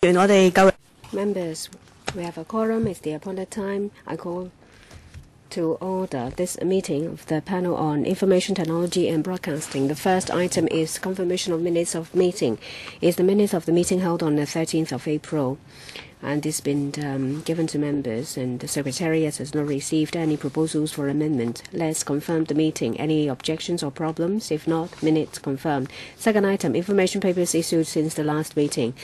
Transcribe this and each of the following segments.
Members, we have a quorum. It's the appointed time. I call to order this meeting of the panel on information technology and broadcasting. The first item is confirmation of minutes of meeting. It's the minutes of the meeting held on the 13th of April. And it's been given to members, and the Secretariat has not received any proposals for amendment. Let's confirm the meeting. Any objections or problems? If not, minutes confirmed. Second item, information papers issued since the last meeting.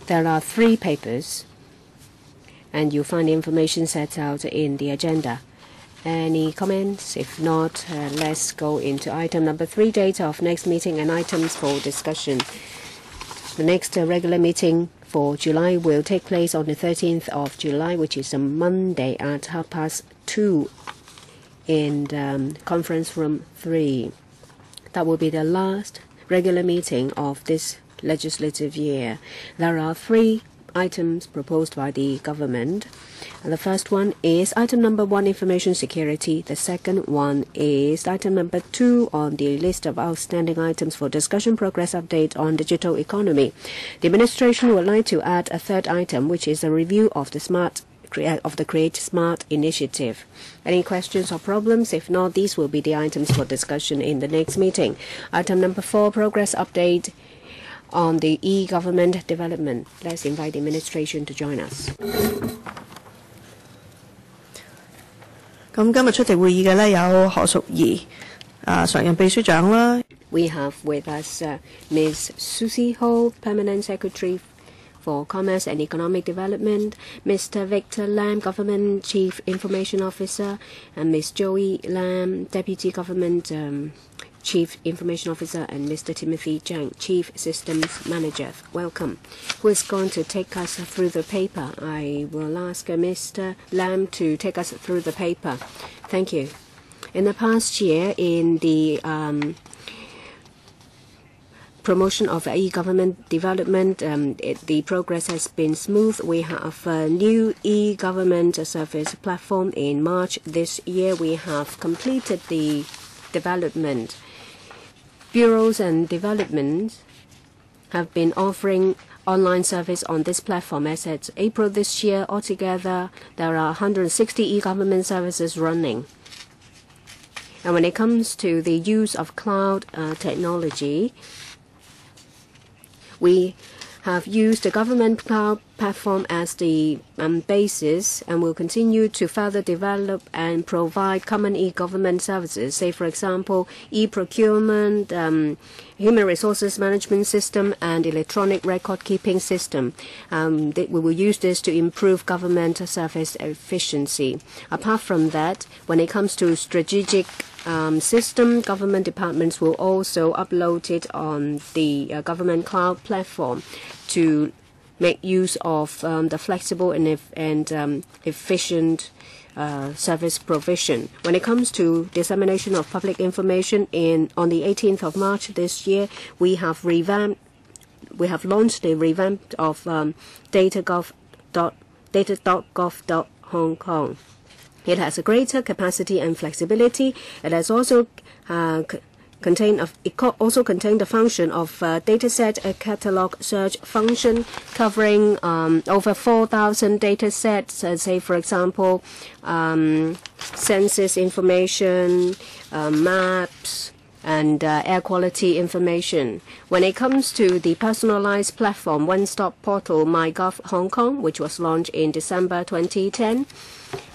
There are 3 papers, and you'll find the information set out in the agenda. Any comments? If not, let's go into item number 3, date of next meeting and items for discussion. The next regular meeting for July will take place on the 13th of July, which is a Monday at 2:30 in conference room 3. That will be the last regular meeting of this legislative year. There are 3 items proposed by the government. And the first one is item number 1, information security. The second one is item number 2 on the list of outstanding items for discussion, progress update on digital economy. The administration would like to add a third item, which is a review of the Create Smart initiative. Any questions or problems? If not, these will be the items for discussion in the next meeting. Item number 4, progress update on the e-government development. Let's invite the administration to join us. 咁今日出席會議嘅呢有何淑儀常任秘書長啦。We have with us Ms. Susie Ho, Permanent Secretary for Commerce and Economic Development, Mr. Victor Lam, Government Chief Information Officer, and Ms. Joey Lam, Deputy Government Chief Information Officer, and Mr. Timothy Zhang, Chief Systems Manager. Welcome. Who is going to take us through the paper? I will ask Mr. Lam to take us through the paper. Thank you. In the past year, in the promotion of e-government development, the progress has been smooth. We have a new e-government service platform in March this year. We have completed the development. Bureaus and developments have been offering online service on this platform. As at April this year, altogether, there are 160 e-government services running. And when it comes to the use of cloud technology, we have used the government cloud platform as the basis, and will continue to further develop and provide common e-government services. Say, for example, e-procurement, human resources management system, and electronic record-keeping system. We will use this to improve government service efficiency. Apart from that, when it comes to strategic system, government departments will also upload it on the government cloud platform to make use of the flexible and efficient service provision. When it comes to dissemination of public information, on the 18th of March this year, we have launched a revamp of data.gov.hong Kong. It has a greater capacity and flexibility. It has also contained the function of dataset catalog search function, covering over 4,000 datasets. Say, for example, census information, maps, and air quality information. When it comes to the personalized platform, one-stop portal MyGov Hong Kong, which was launched in December 2010,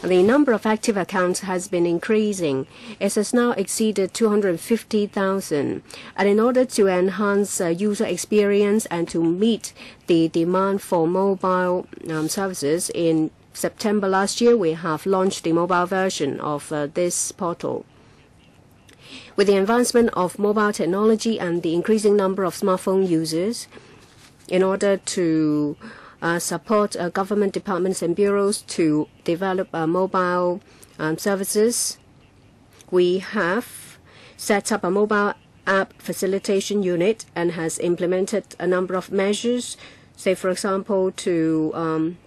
the number of active accounts has been increasing. It has now exceeded 250,000. And in order to enhance user experience and to meet the demand for mobile services, in September last year, we have launched the mobile version of this portal. With the advancement of mobile technology and the increasing number of smartphone users, in order to support government departments and bureaus to develop mobile services, we have set up a mobile app facilitation unit and has implemented a number of measures. Say, for example,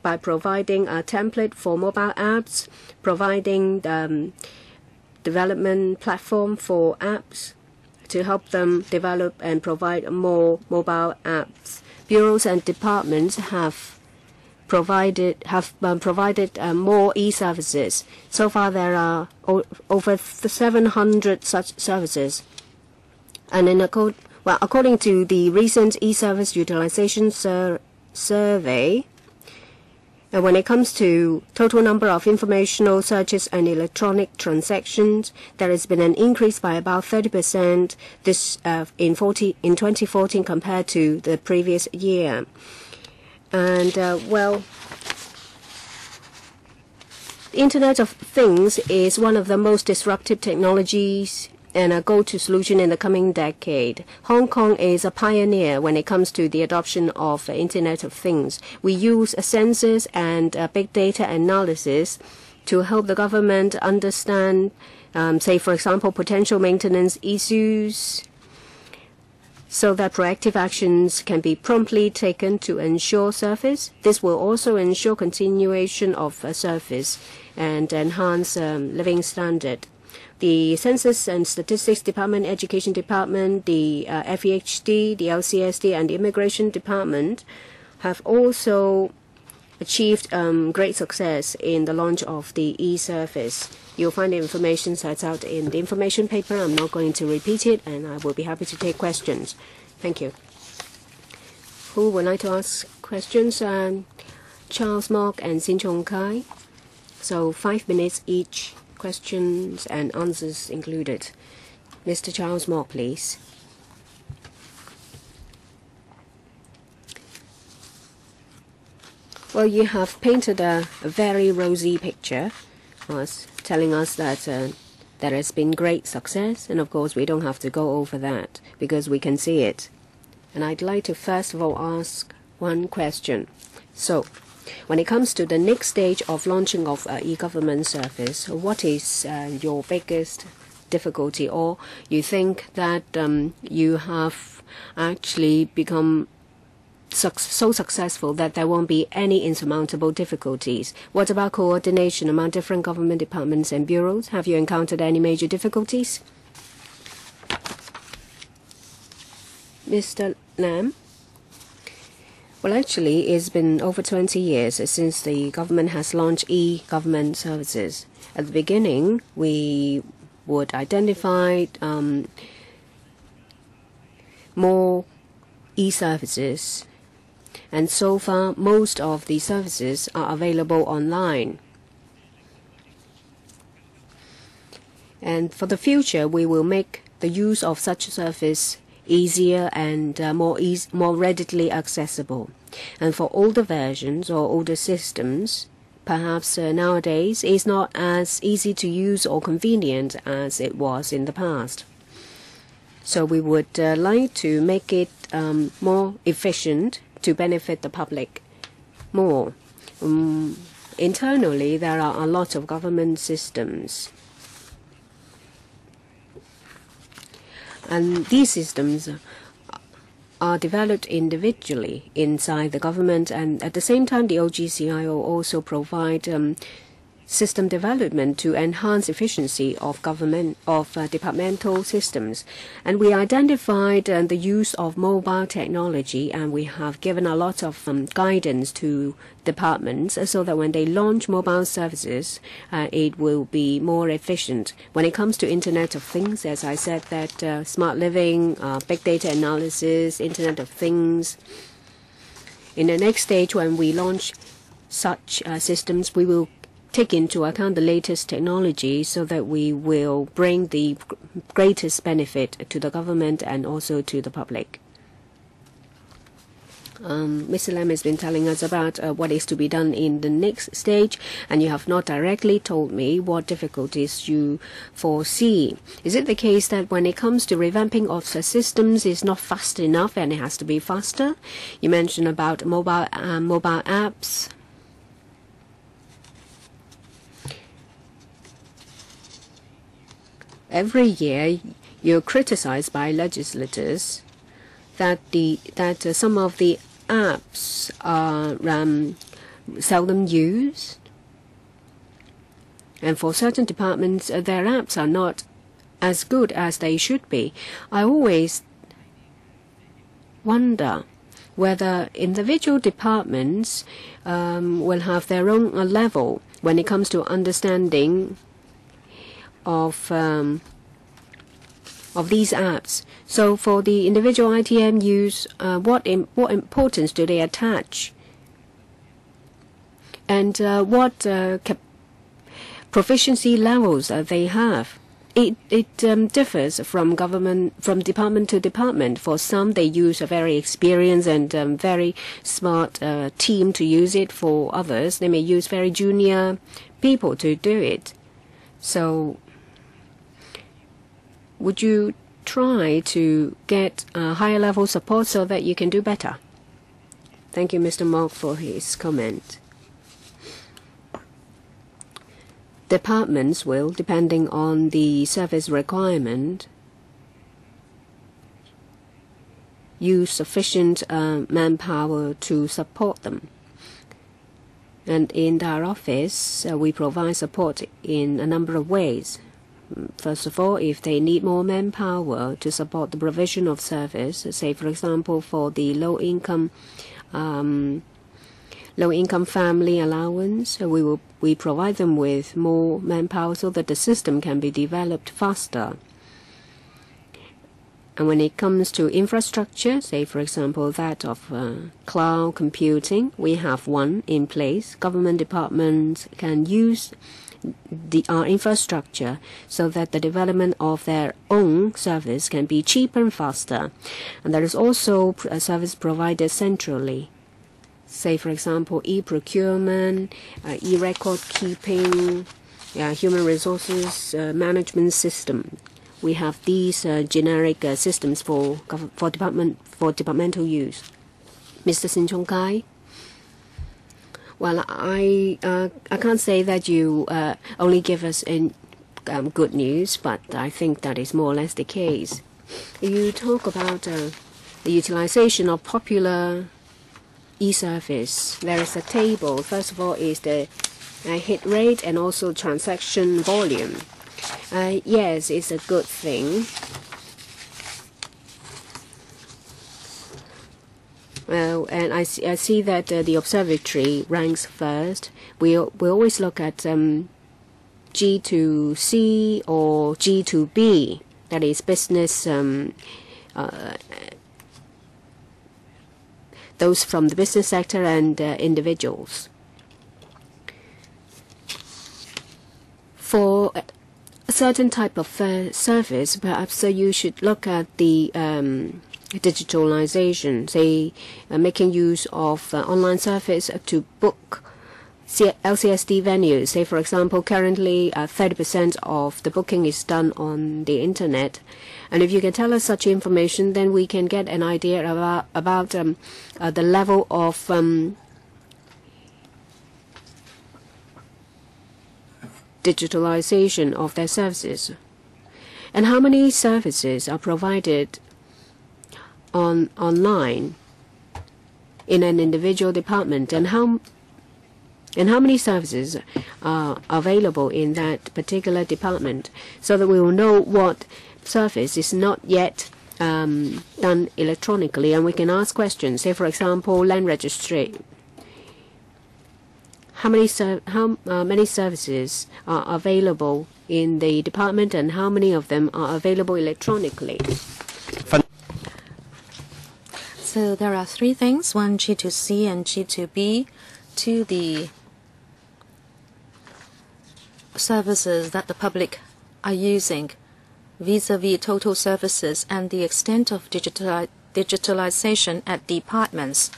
by providing a template for mobile apps, providing development platform for apps to help them develop and provide more mobile apps. bureaus and departments have provided more e-services. So far, there are over 700 such services. And according to the recent e-service utilization survey, when it comes to total number of informational searches and electronic transactions, there has been an increase by about 30% in 2014 compared to the previous year. And the Internet of Things is one of the most disruptive technologies and a go-to solution in the coming decade. Hong Kong is a pioneer when it comes to the adoption of Internet of Things. We use sensors and big data analysis to help the government understand, say, for example, potential maintenance issues, so that proactive actions can be promptly taken to ensure service. This will also ensure continuation of service and enhance living standard. The Census and Statistics Department, Education Department, the FEHD, the LCSD, and the Immigration Department have also achieved great success in the launch of the e-service. You'll find the information set out in the information paper. I'm not going to repeat it, and I will be happy to take questions. Thank you. Who would like to ask questions? Charles Mok and Sin Chung Kai. So 5 minutes each. Questions and answers included. Mr. Charles Mok, please. Well, you have painted a very rosy picture, telling us that there has been great success, and of course we don't have to go over that because we can see it. And I'd like to first of all ask one question. So, when it comes to the next stage of launching of e-government service, what is your biggest difficulty, or you think that you have actually become so successful that there won't be any insurmountable difficulties? What about coordination among different government departments and bureaus? Have you encountered any major difficulties? Mr. Lam? Well, actually, it's been over 20 years since the government has launched e-government services. At the beginning, we would identify more e-services, and so far, most of the services are available online. And for the future, we will make the use of such service easier and more readily accessible. And for older versions or older systems, perhaps nowadays it's not as easy to use or convenient as it was in the past. So we would like to make it more efficient to benefit the public more. Internally, there are a lot of government systems. And these systems are developed individually inside the government, and at the same time the OGCIO also provide system development to enhance efficiency of departmental systems. And we identified the use of mobile technology, and we have given a lot of guidance to departments so that when they launch mobile services, it will be more efficient. When it comes to Internet of Things, as I said, that smart living, big data analysis, Internet of Things. In the next stage, when we launch such systems, we will take into account the latest technology so that we will bring the greatest benefit to the government and also to the public. Mr. Lam has been telling us about what is to be done in the next stage, and you have not directly told me what difficulties you foresee. Is it the case that when it comes to revamping of the systems, it's not fast enough and it has to be faster? You mentioned about mobile apps. Every year, you're criticized by legislators that some of the apps are seldom used, and for certain departments, their apps are not as good as they should be. I always wonder whether individual departments will have their own level when it comes to understanding of these apps. So for the individual ITMUs, what importance do they attach? And what proficiency levels they have? It differs from department to department. For some, they use a very experienced and very smart team to use it. For others, they may use very junior people to do it. So would you try to get higher level support so that you can do better? Thank you, Mr. Mok, for his comment. Departments will, depending on the service requirement, use sufficient manpower to support them. And in our office, we provide support in a number of ways. First of all, if they need more manpower to support the provision of service, say for example for the low-income family allowance, we provide them with more manpower so that the system can be developed faster. And when it comes to infrastructure, say for example that of cloud computing, we have one in place. Government departments can use our infrastructure so that the development of their own service can be cheaper and faster. And there is also a service provided centrally. Say, for example, e-procurement, e-record keeping, human resources management system. We have these generic systems for departmental use. Mr. Sin Chung Kai. Well, I can't say that you only give us good news, but I think that is more or less the case. You talk about the utilization of popular e-service. There is a table. First of all is the hit rate and also transaction volume. Yes, it's a good thing. And I see that the observatory ranks first. We always look at G2C or G2B, that is business, those from the business sector and individuals. For a certain type of service, perhaps you should look at the digitalization, say making use of online service to book LCSD venues. Say, for example, currently 30% of the booking is done on the internet. And if you can tell us such information, then we can get an idea about the level of digitalization of their services. And how many services are provided online in an individual department, and how many services are available in that particular department, so that we will know what service is not yet done electronically, and we can ask questions. Say, for example, land registry. How many services are available in the department, and how many of them are available electronically? So there are three things, one G2C and G2B, to the services that the public are using vis-a-vis total services and the extent of digitalization at departments.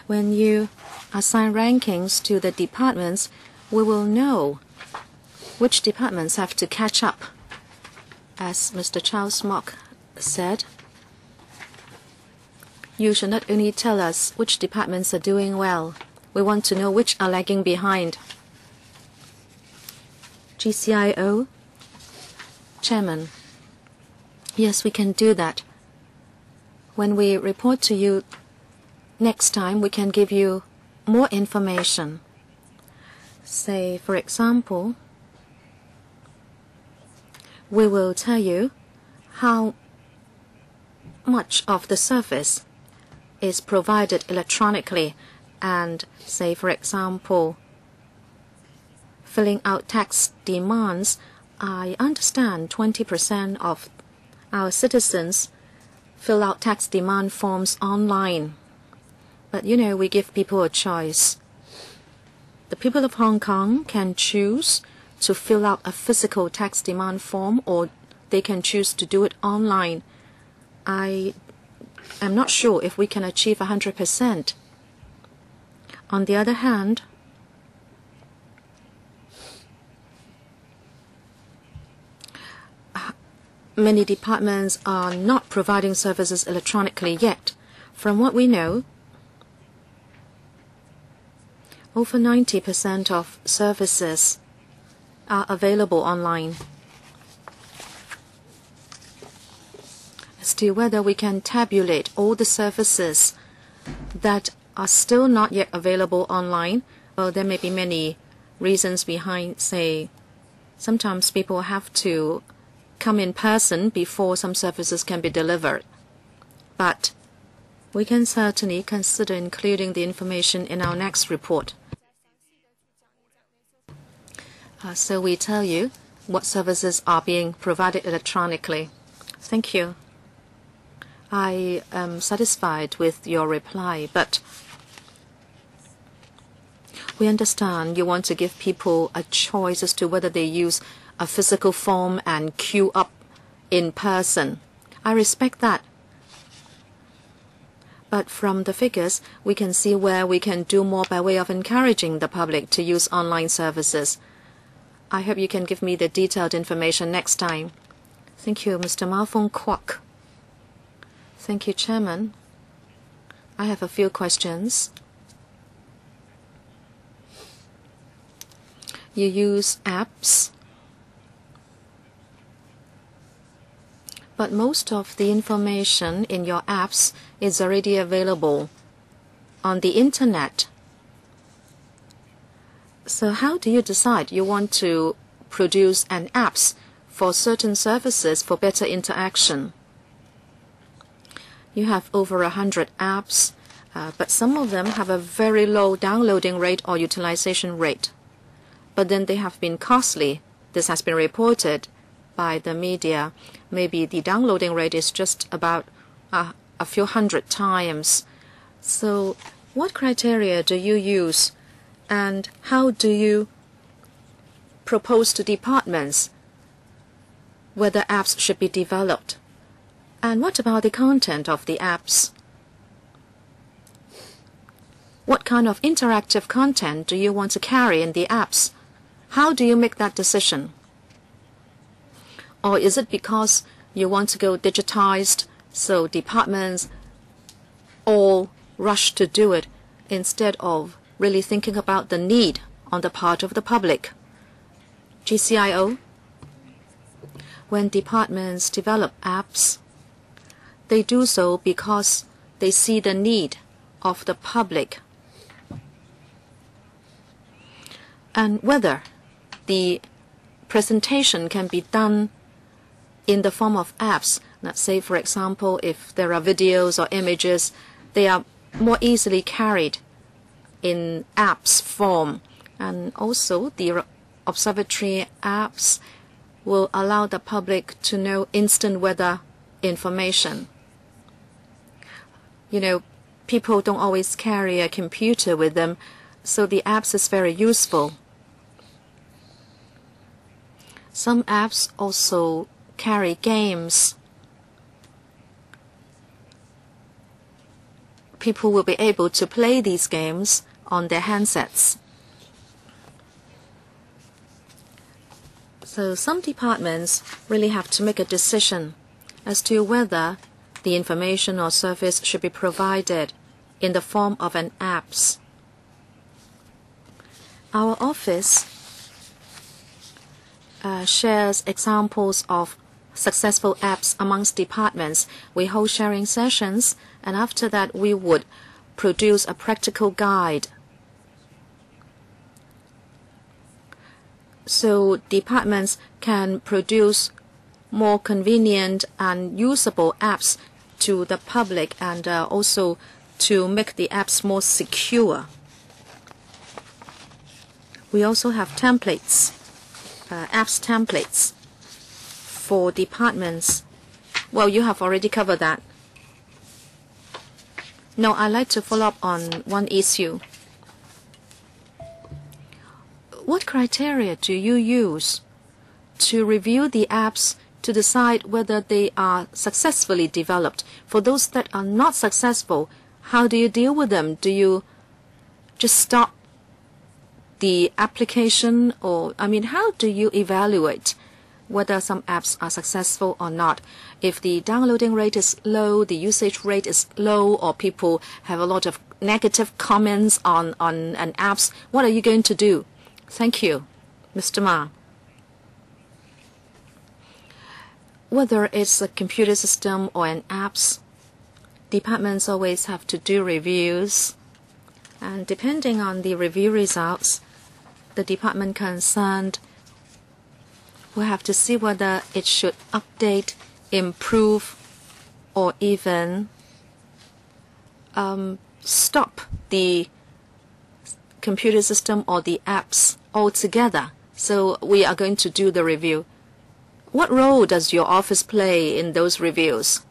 When you assign rankings to the departments, we will know which departments have to catch up. As Mr. Charles Mok said, you should not only tell us which departments are doing well, we want to know which are lagging behind. GCIO, Chairman, yes, we can do that. When we report to you next time, we can give you more information. Say, for example, we will tell you how much of the service is provided electronically, and say, for example, filling out tax demands, I understand 20% of our citizens fill out tax demand forms online. But we give people a choice. The people of Hong Kong can choose to fill out a physical tax demand form, or they can choose to do it online. I am not sure if we can achieve 100%. On the other hand, many departments are not providing services electronically yet. From what we know, over 90% of services are available online. As to whether we can tabulate all the services that are still not yet available online, well, there may be many reasons behind. Say, sometimes people have to come in person before some services can be delivered. But we can certainly consider including the information in our next report. So we tell you what services are being provided electronically. Thank you. I am satisfied with your reply, but we understand you want to give people a choice as to whether they use a physical form and queue up in person. I respect that. But from the figures, we can see where we can do more by way of encouraging the public to use online services. I hope you can give me the detailed information next time. Thank you, Mr. Mao Fong Kwok. Thank you, Chairman. I have a few questions. You use apps, but most of the information in your apps is already available on the internet. So how do you decide you want to produce an apps for certain services for better interaction? You have over 100 apps, but some of them have a very low downloading rate or utilization rate. But then they have been costly. This has been reported by the media. Maybe the downloading rate is just about a few hundred times. So what criteria do you use, and how do you propose to departments whether apps should be developed? And what about the content of the apps? What kind of interactive content do you want to carry in the apps? How do you make that decision? Or is it because you want to go digitized, so departments all rush to do it instead of really thinking about the need on the part of the public? GCIO, when departments develop apps, they do so because they see the need of the public. And whether the presentation can be done in the form of apps. Let's say, for example, if there are videos or images, they are more easily carried in apps form. And also, the observatory apps will allow the public to know instant weather information. People don't always carry a computer with them, so the apps is very useful. Some apps also carry games. People will be able to play these games on their handsets. So some departments really have to make a decision as to whether the information or service should be provided in the form of an apps. Our office shares examples of successful apps amongst departments. We hold sharing sessions, and after that we would produce a practical guide. So departments can produce more convenient and usable apps to the public, and also to make the apps more secure. We also have templates, apps templates for departments. Well, you have already covered that. No, I'd like to follow up on one issue. What criteria do you use to review the apps to decide whether they are successfully developed? For those that are not successful, how do you deal with them? Do you just stop the application, or how do you evaluate whether some apps are successful or not? If the downloading rate is low, the usage rate is low, or people have a lot of negative comments on an apps, what are you going to do? Thank you. Mr. Ma. Whether it's a computer system or an apps, departments always have to do reviews. And depending on the review results, the department concerned will have to see whether it should update, improve, or even stop the computer system or the apps altogether. So we are going to do the review. What role does your office play in those reviews?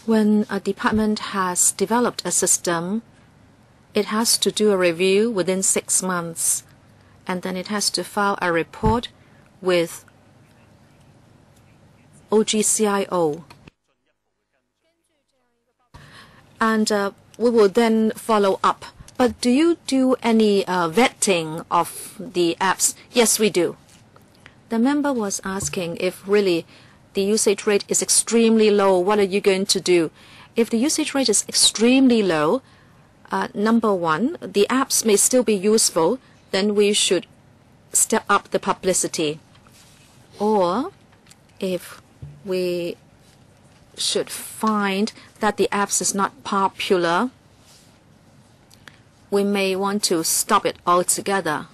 When a department has developed a system, it has to do a review within 6 months, and then it has to file a report with OGCIO. And we will then follow up. But do you do any vetting of the apps? Yes, we do. The member was asking if really the usage rate is extremely low, what are you going to do? If the usage rate is extremely low, number one, the apps may still be useful, then we should step up the publicity. Or if we should find that the apps is not popular, we may want to stop it altogether.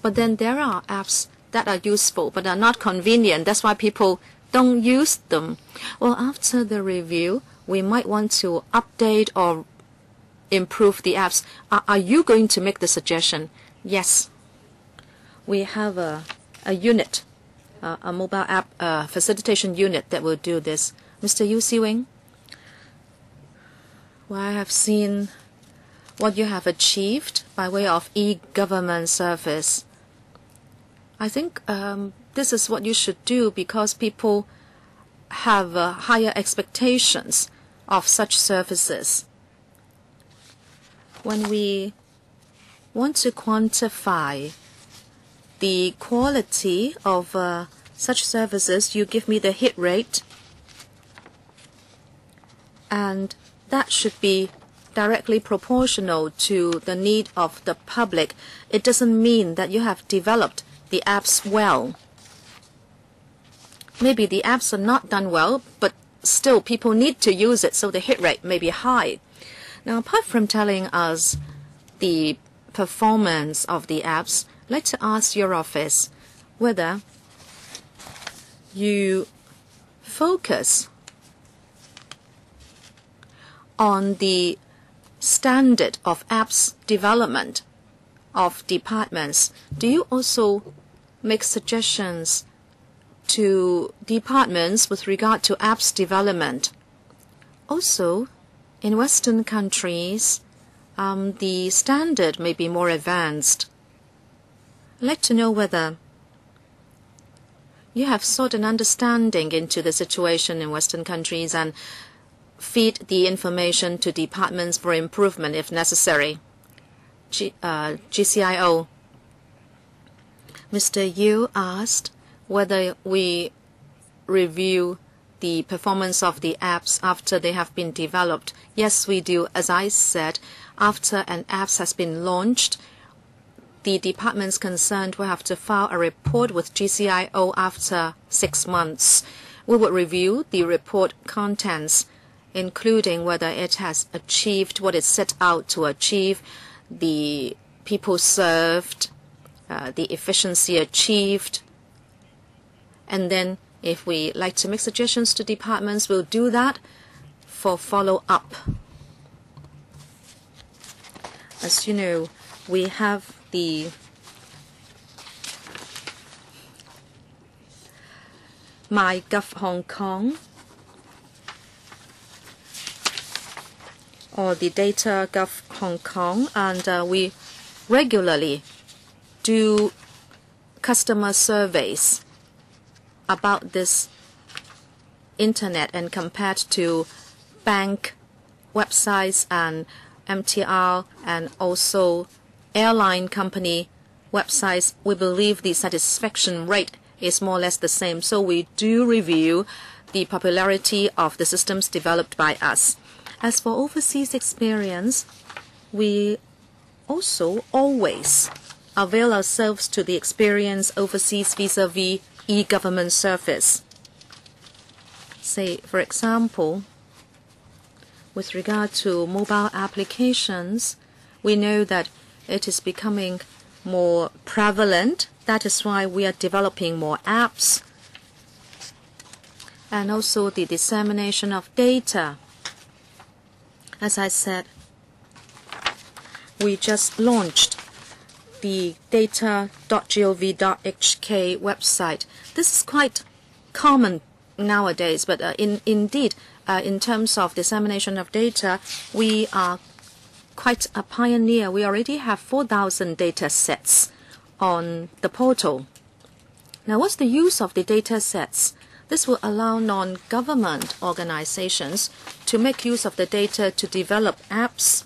But then there are apps that are useful but are not convenient. That's why people don't use them. Well, after the review, we might want to update or improve the apps. Are you going to make the suggestion? Yes. We have a unit, a mobile app facilitation unit that will do this. Mr. Yu Siwing, well, I have seen what you have achieved by way of e-government service. I think this is what you should do because people have higher expectations of such services. When we want to quantify the quality of such services, you give me the hit rate, and that should be directly proportional to the need of the public. It doesn't mean that you have developed the apps well. Maybe the apps are not done well, but still people need to use it, so the hit rate may be high. Now, apart from telling us the performance of the apps, I'd like to ask your office whether you focus on the standard of apps development of departments. Do you also make suggestions to departments with regard to apps development? Also, in Western countries, the standard may be more advanced. I'd like to know whether you have sought an understanding into the situation in Western countries and feed the information to departments for improvement if necessary. GCIO. Mr. Yu asked whether we review the performance of the apps after they have been developed. Yes, we do. As I said, after an app has been launched, the departments concerned will have to file a report with GCIO after 6 months. We will review the report contents, including whether it has achieved what it set out to achieve, the people served, the efficiency achieved. And then If we like to make suggestions to departments, we'll do that for follow-up. As you know, we have the MyGov Hong Kong or the Data Gov Hong Kong, and we regularly do customer surveys about this internet and compared to bank websites and MTR and also airline company websites. We believe the satisfaction rate is more or less the same. So we do review the popularity of the systems developed by us. As for overseas experience, we also always avail ourselves to the experience overseas vis-a-vis e-government service. Say, for example, with regard to mobile applications, we know that it is becoming more prevalent. That is why we are developing more apps. And also the dissemination of data. As I said, we just launched the data.gov.hk website. This is quite common nowadays, but indeed, in terms of dissemination of data, we are quite a pioneer. We already have 4,000 data sets on the portal. Now, what's the use of the data sets? This will allow non-government organizations to make use of the data to develop apps,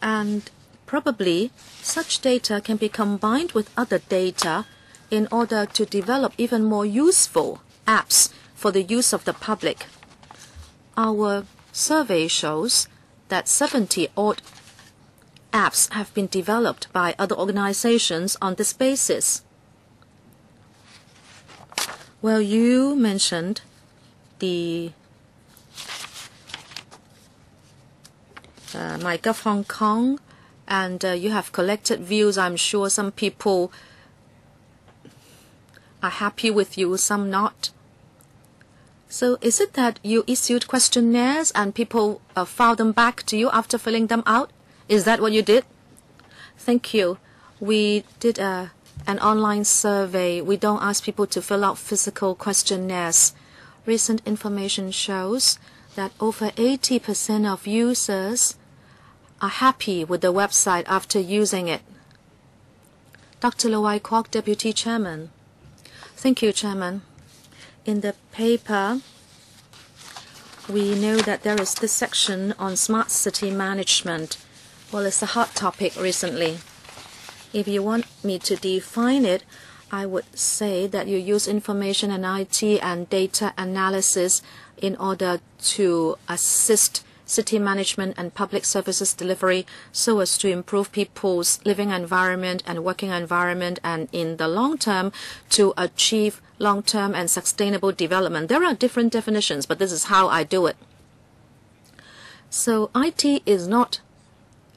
and probably such data can be combined with other data in order to develop even more useful apps for the use of the public. Our survey shows that 70-odd apps have been developed by other organizations on this basis. Well, you mentioned the MyGov Hong Kong, and you have collected views. I'm sure some people are happy with you, some not. So is it that you issued questionnaires and people filed them back to you after filling them out? Is that what you did? Thank you. We did an online survey. We don't ask people to fill out physical questionnaires. Recent information shows that over 80% of users are happy with the website after using it. Dr. Loai Kwok, Deputy Chairman. Thank you, Chairman. In the paper, we know that there is this section on smart city management. Well, it's a hot topic recently. If you want me to define it, I would say that you use information and IT and data analysis in order to assist city management and public services delivery so as to improve people's living environment and working environment, and in the long term to achieve long-term and sustainable development. There are different definitions, but this is how I do it. So IT is not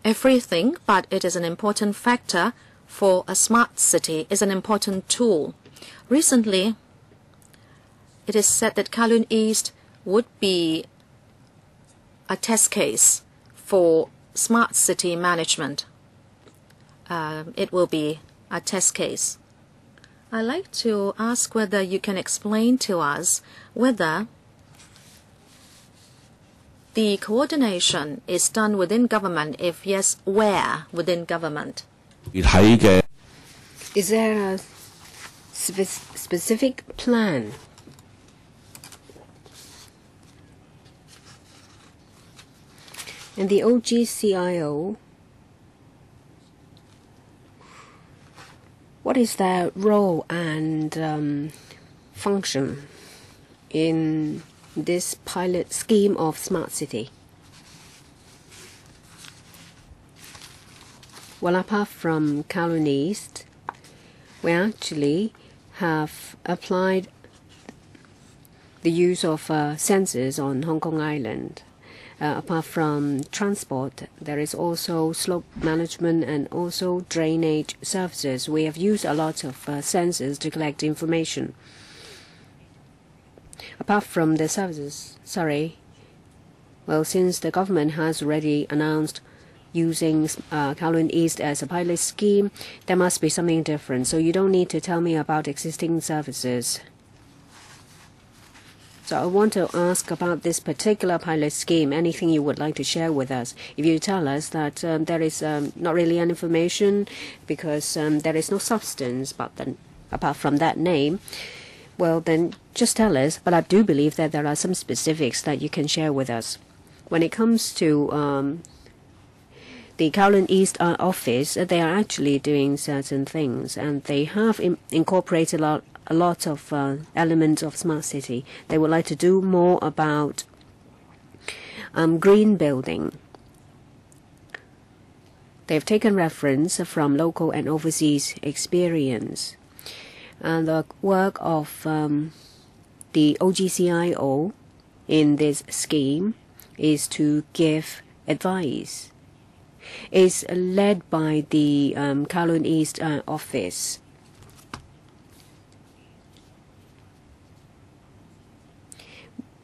everything, but it is an important factor for a smart city. It's an important tool. Recently, it is said that Kowloon East would be a test case for smart city management. It will be a test case. I'd like to ask whether you can explain to us whether the coordination is done within government. If yes, where within government? Is there a specific plan? And the OGCIO, what is their role and function in this pilot scheme of smart city? Well, apart from Kowloon East, we actually have applied the use of sensors on Hong Kong Island. Apart from transport, there is also slope management and also drainage services. We have used a lot of sensors to collect information. Apart from the services, well, since the government has already announced using Kowloon East as a pilot scheme, there must be something different. So you don't need to tell me about existing services. So I want to ask about this particular pilot scheme, anything you would like to share with us. If you tell us that there is not really any information because there is no substance, but then apart from that name, well, then just tell us. But I do believe that there are some specifics that you can share with us. When it comes to the Kowloon East office, they are actually doing certain things, and they have incorporated a lot of elements of smart city. They would like to do more about green building. They've taken reference from local and overseas experience. And the work of the OGCIO in this scheme is to give advice. It's led by the Kowloon East office.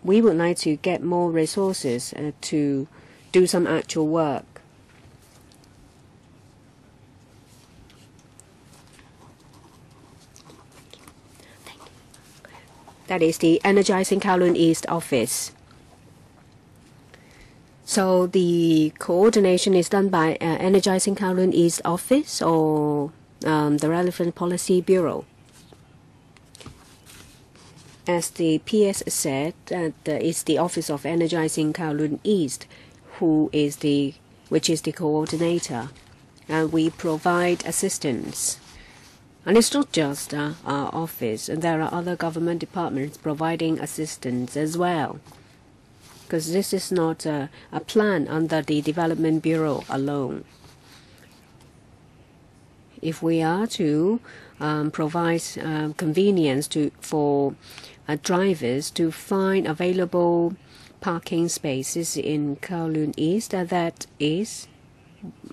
We would like to get more resources to do some actual work. That is the Energizing Kowloon East office. So the coordination is done by Energizing Kowloon East office or the relevant policy bureau. As the PS said, it's the Office of Energizing Kowloon East, which is the coordinator, and we provide assistance. And it's not just our office, and there are other government departments providing assistance as well, because this is not a plan under the Development Bureau alone. If we are to provide convenience for drivers to find available parking spaces in Kowloon East, that is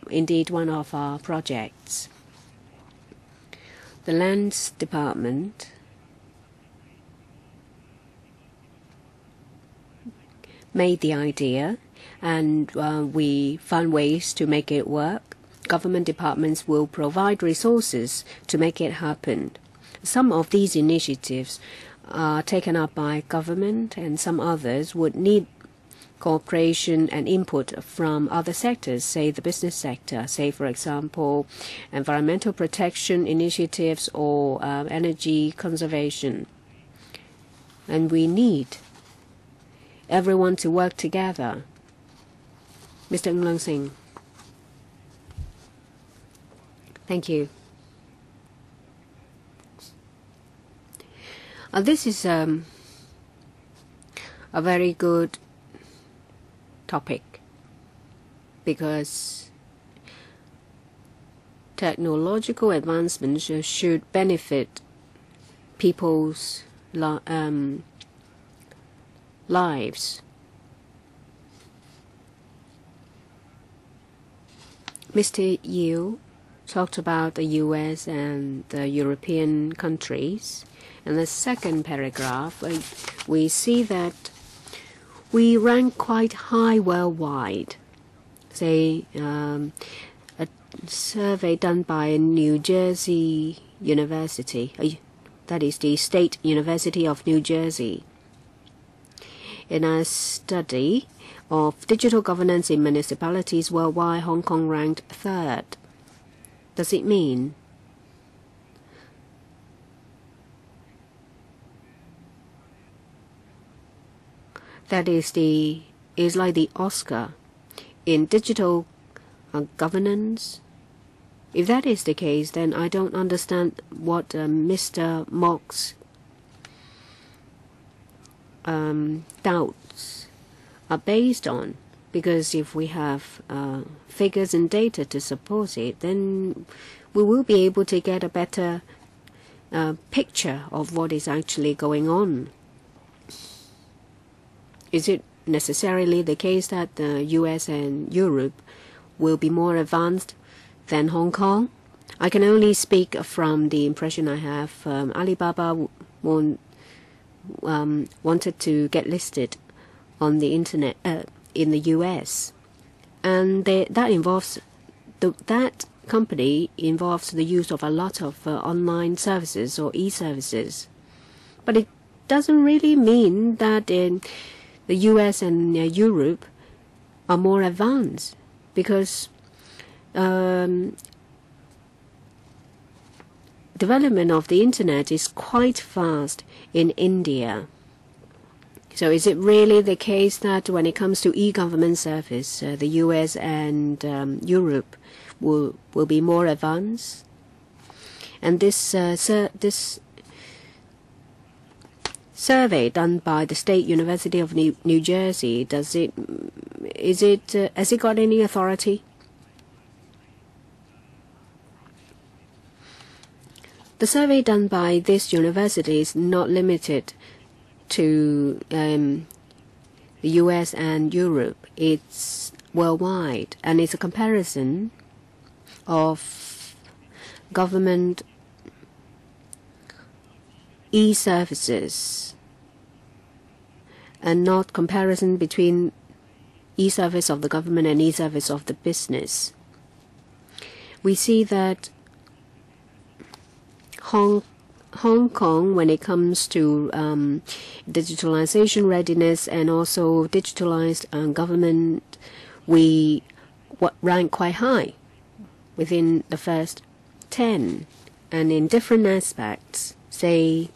indeed one of our projects. The Lands Department made the idea, and we found ways to make it work. Government departments will provide resources to make it happen. Some of these initiatives are taken up by government, and some others would need cooperation and input from other sectors, say the business sector, say, for example, environmental protection initiatives or energy conservation. And we need everyone to work together. Mr. Ng Lang Sing. Thank you. This is a very good topic because technological advancements should benefit people's lives. Mr. Yu talked about the US and the European countries. In the second paragraph, we see that we rank quite high worldwide. Say, a survey done by New Jersey University, that is the State University of New Jersey, in a study of digital governance in municipalities worldwide, Hong Kong ranked third. Does it mean that is like the Oscar in digital governance? If that is the case, then I don't understand what Mr. Mok's doubts are based on. Because if we have figures and data to support it, then we will be able to get a better picture of what is actually going on. Is it necessarily the case that the US and Europe will be more advanced than Hong Kong? I can only speak from the impression I have. Alibaba won't wanted to get listed on the internet in the US, and that company involves the use of a lot of online services or e-services. But it doesn't really mean that in the US and Europe are more advanced, because development of the internet is quite fast in India. So is it really the case that when it comes to e-government service, the US and Europe will be more advanced? And this survey done by the State University of New Jersey, has it got any authority? The survey done by this university is not limited to the US and Europe. It's worldwide, and it's a comparison of government e-services and not comparison between e-service of the government and e-service of the business. We see that Hong Kong, when it comes to digitalization readiness and also digitalized government, we rank quite high within the first 10. And in different aspects, say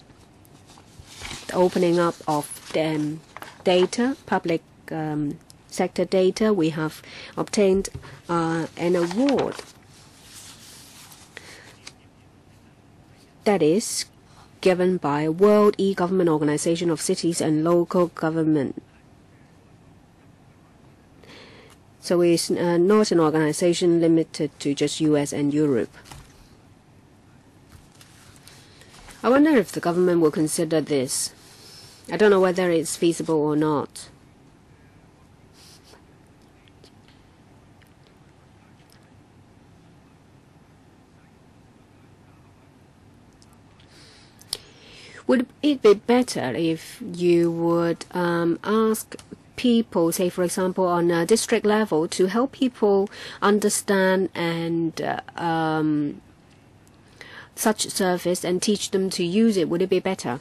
the opening up of data, public sector data, we have obtained an award. That is given by World E-Government Organization of Cities and Local Government. So it's not an organization limited to just US and Europe. I wonder if the government will consider this. I don't know whether it's feasible or not. Would it be better if you would ask people, say for example on a district level, to help people understand and such service and teach them to use it? Would it be better?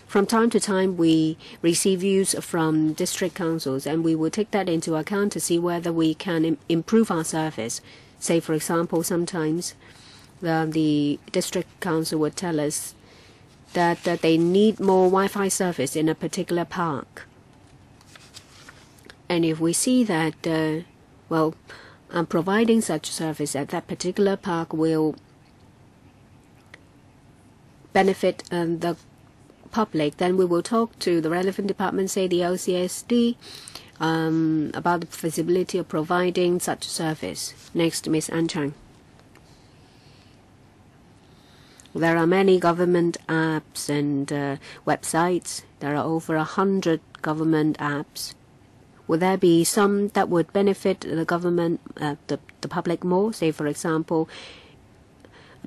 From time to time we receive views from district councils, and we will take that into account to see whether we can improve our service. Say for example, sometimes the district council would tell us that they need more Wi-Fi service in a particular park. And if we see that, providing such service at that particular park will benefit the public, then we will talk to the relevant department, say the LCSD, about the feasibility of providing such service. Next, Ms. An Chang. There are many government apps and websites. There are over 100 government apps. Would there be some that would benefit the government, the public more? Say, for example,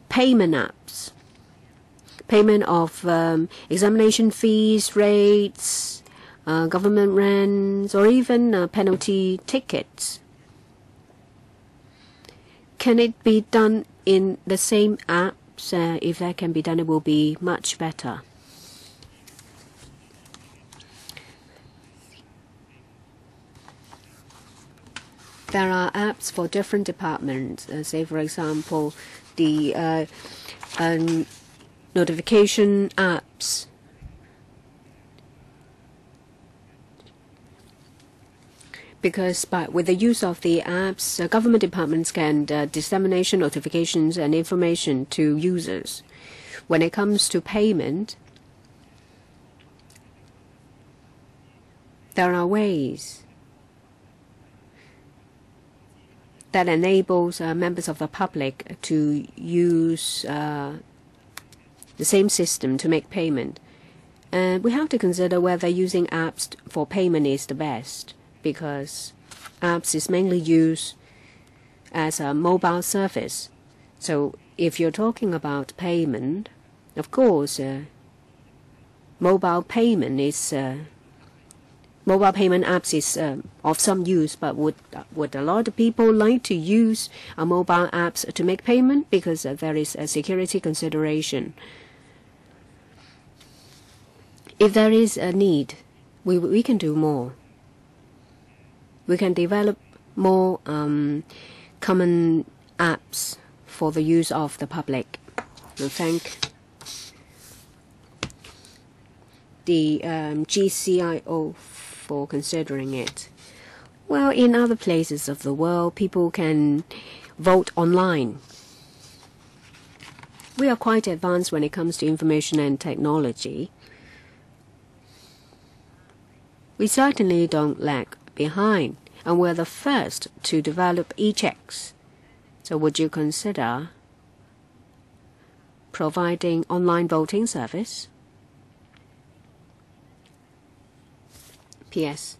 payment apps, payment of examination fees, rates, government rents, or even penalty tickets. Can it be done in the same app? If that can be done, it will be much better. There are apps for different departments. Say, for example, the notification apps. Because with the use of the apps, government departments can disseminate notifications and information to users. When it comes to payment, there are ways that enables members of the public to use the same system to make payment. And we have to consider whether using apps for payment is the best, because apps is mainly used as a mobile service. So if you're talking about payment, of course, mobile payment apps is of some use, but would a lot of people like to use mobile apps to make payment? Because there is a security consideration. If there is a need, we can do more. We can develop more common apps for the use of the public. And thank the GCIO for considering it. Well, in other places of the world, people can vote online. We are quite advanced when it comes to information and technology. We certainly don't lag behind, and we're the first to develop e-checks. So would you consider providing online voting service? P.S.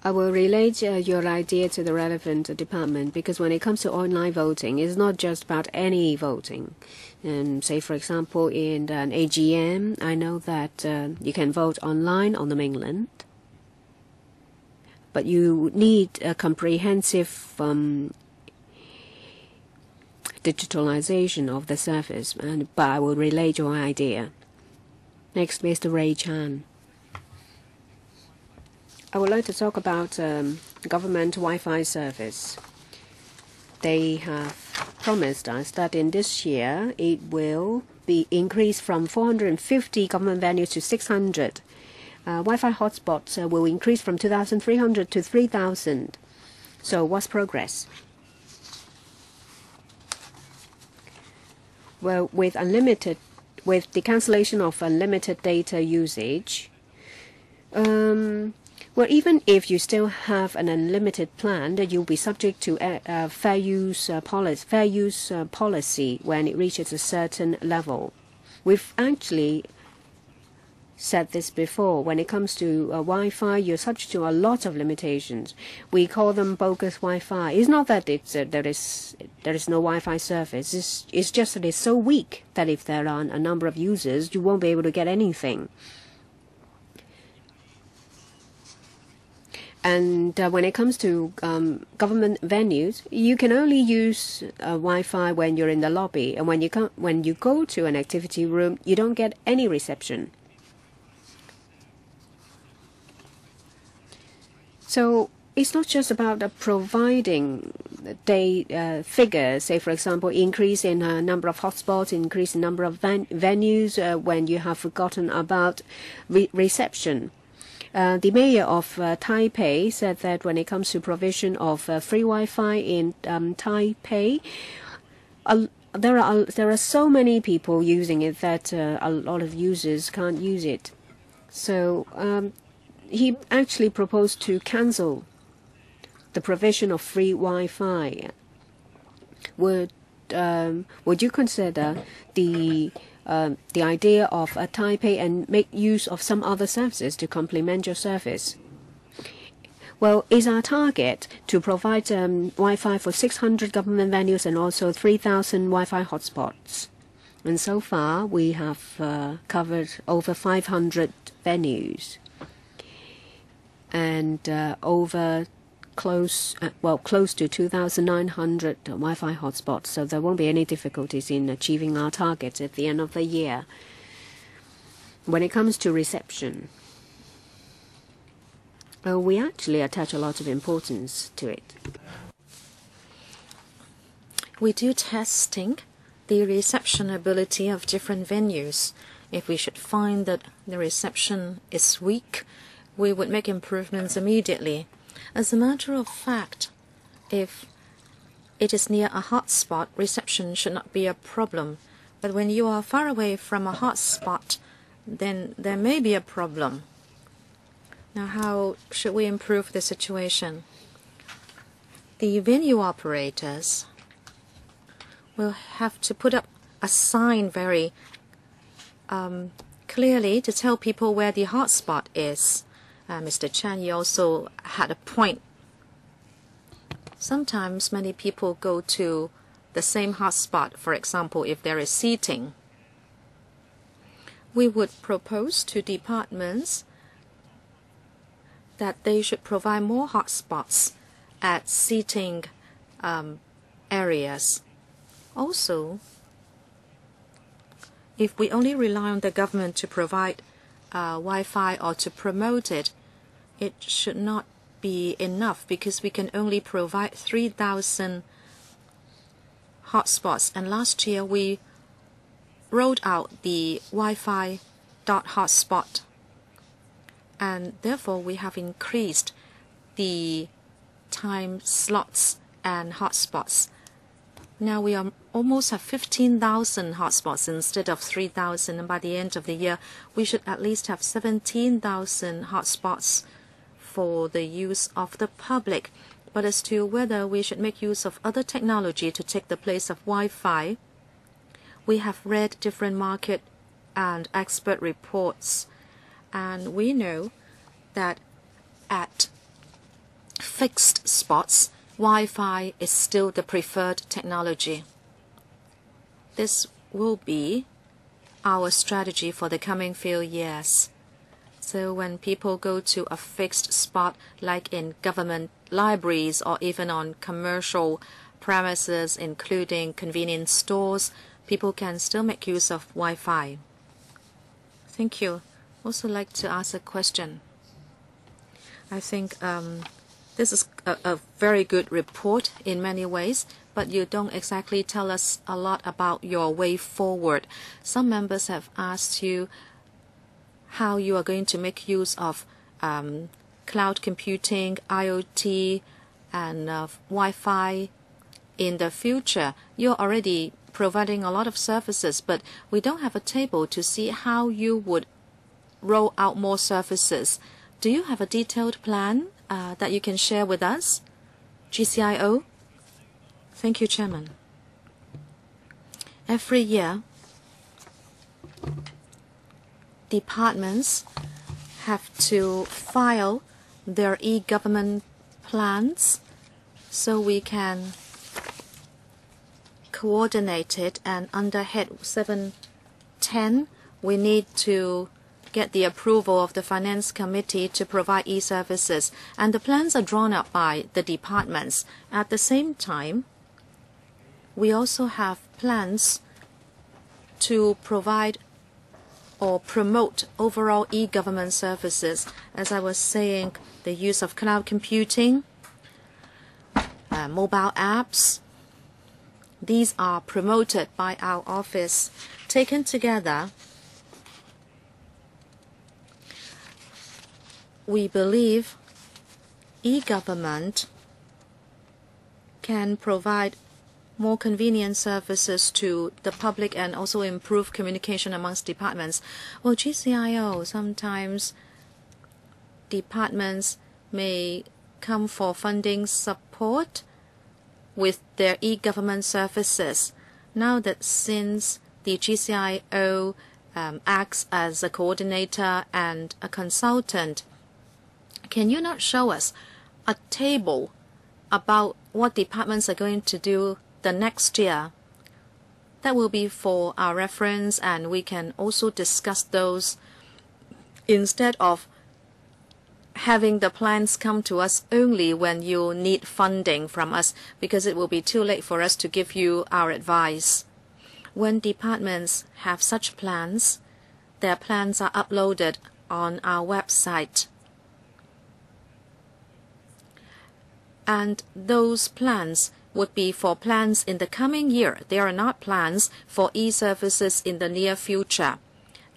I will relate your idea to the relevant department, because when it comes to online voting, it's not just about any voting. Say, for example, in an AGM, I know that you can vote online on the mainland, but you need a comprehensive digitalization of the service, but I will relate your idea. Next, Mr. Ray Chan. I would like to talk about government Wi-Fi service. They have promised us that in this year it will be increased from 450 government venues to 600. Wi-Fi hotspots will increase from 2,300 to 3,000. So what's progress? Well, with the cancellation of unlimited data usage, well, even if you still have an unlimited plan, that you'll be subject to fair use policy when it reaches a certain level. We've actually said this before. When it comes to Wi-Fi, you're subject to a lot of limitations. We call them bogus Wi-Fi. It's not that there is no Wi-Fi service. It's just that it's so weak that if there are a number of users, you won't be able to get anything. And when it comes to government venues, you can only use Wi-Fi when you're in the lobby, and when you go to an activity room, you don't get any reception. So it's not just about providing figures, say, for example, increase in number of hotspots, increase in number of venues when you have forgotten about reception. The mayor of Taipei said that when it comes to provision of free Wi-Fi in Taipei, there are so many people using it that a lot of users can't use it. So he actually proposed to cancel the provision of free Wi-Fi. Would you consider the idea of Taipei and make use of some other services to complement your service? Well, is our target to provide Wi-Fi for 600 government venues and also 3,000 Wi-Fi hotspots. And so far, we have covered over 500 venues and close to 2,900 Wi-Fi hotspots. So there won't be any difficulties in achieving our targets at the end of the year. When it comes to reception, we actually attach a lot of importance to it. We do testing the reception ability of different venues. If we should find that the reception is weak, we would make improvements immediately. As a matter of fact, if it is near a hotspot, reception should not be a problem. But when you are far away from a hotspot, then there may be a problem. Now, how should we improve the situation? The venue operators will have to put up a sign very clearly to tell people where the hotspot is. Mr. Chan, you also had a point. Sometimes many people go to the same hotspot. For example, if there is seating, we would propose to departments that they should provide more hotspots at seating areas. Also, if we only rely on the government to provide Wi-Fi or to promote it, it should not be enough because we can only provide 3,000 hotspots. And last year we rolled out the Wi-Fi hotspot, and therefore we have increased the time slots and hotspots. Now we almost have 15,000 hotspots instead of 3,000, and by the end of the year we should at least have 17,000 hotspots for the use of the public. But as to whether we should make use of other technology to take the place of Wi-Fi, we have read different market and expert reports, and we know that at fixed spots, Wi-Fi is still the preferred technology. This will be our strategy for the coming few years. So when people go to a fixed spot, like in government libraries or even on commercial premises, including convenience stores, people can still make use of Wi-Fi. Thank you. Also like to ask a question. I think this is a very good report in many ways, but you don't exactly tell us a lot about your way forward. Some members have asked you how you are going to make use of cloud computing, IoT, and Wi-Fi in the future. You're already providing a lot of services, but we don't have a table to see how you would roll out more services. Do you have a detailed plan that you can share with us? GCIO? Thank you, Chairman. Every year, departments have to file their e-government plans so we can coordinate it, and under head 710 we need to get the approval of the Finance Committee to provide e-services, and the plans are drawn up by the departments. At the same time, we also have plans to provide or promote overall e-government services. As I was saying, the use of cloud computing, mobile apps, these are promoted by our office. Taken together, we believe e-government can provide more convenient services to the public and also improve communication amongst departments. Well, GCIO, sometimes departments may come for funding support with their e-government services. Now that since the GCIO acts as a coordinator and a consultant, can you not show us a table about what departments are going to do the next year? That will be for our reference, and we can also discuss those instead of having the plans come to us only when you need funding from us, because it will be too late for us to give you our advice. When departments have such plans, their plans are uploaded on our website. And those plans would be for plans in the coming year. They are not plans for e-services in the near future.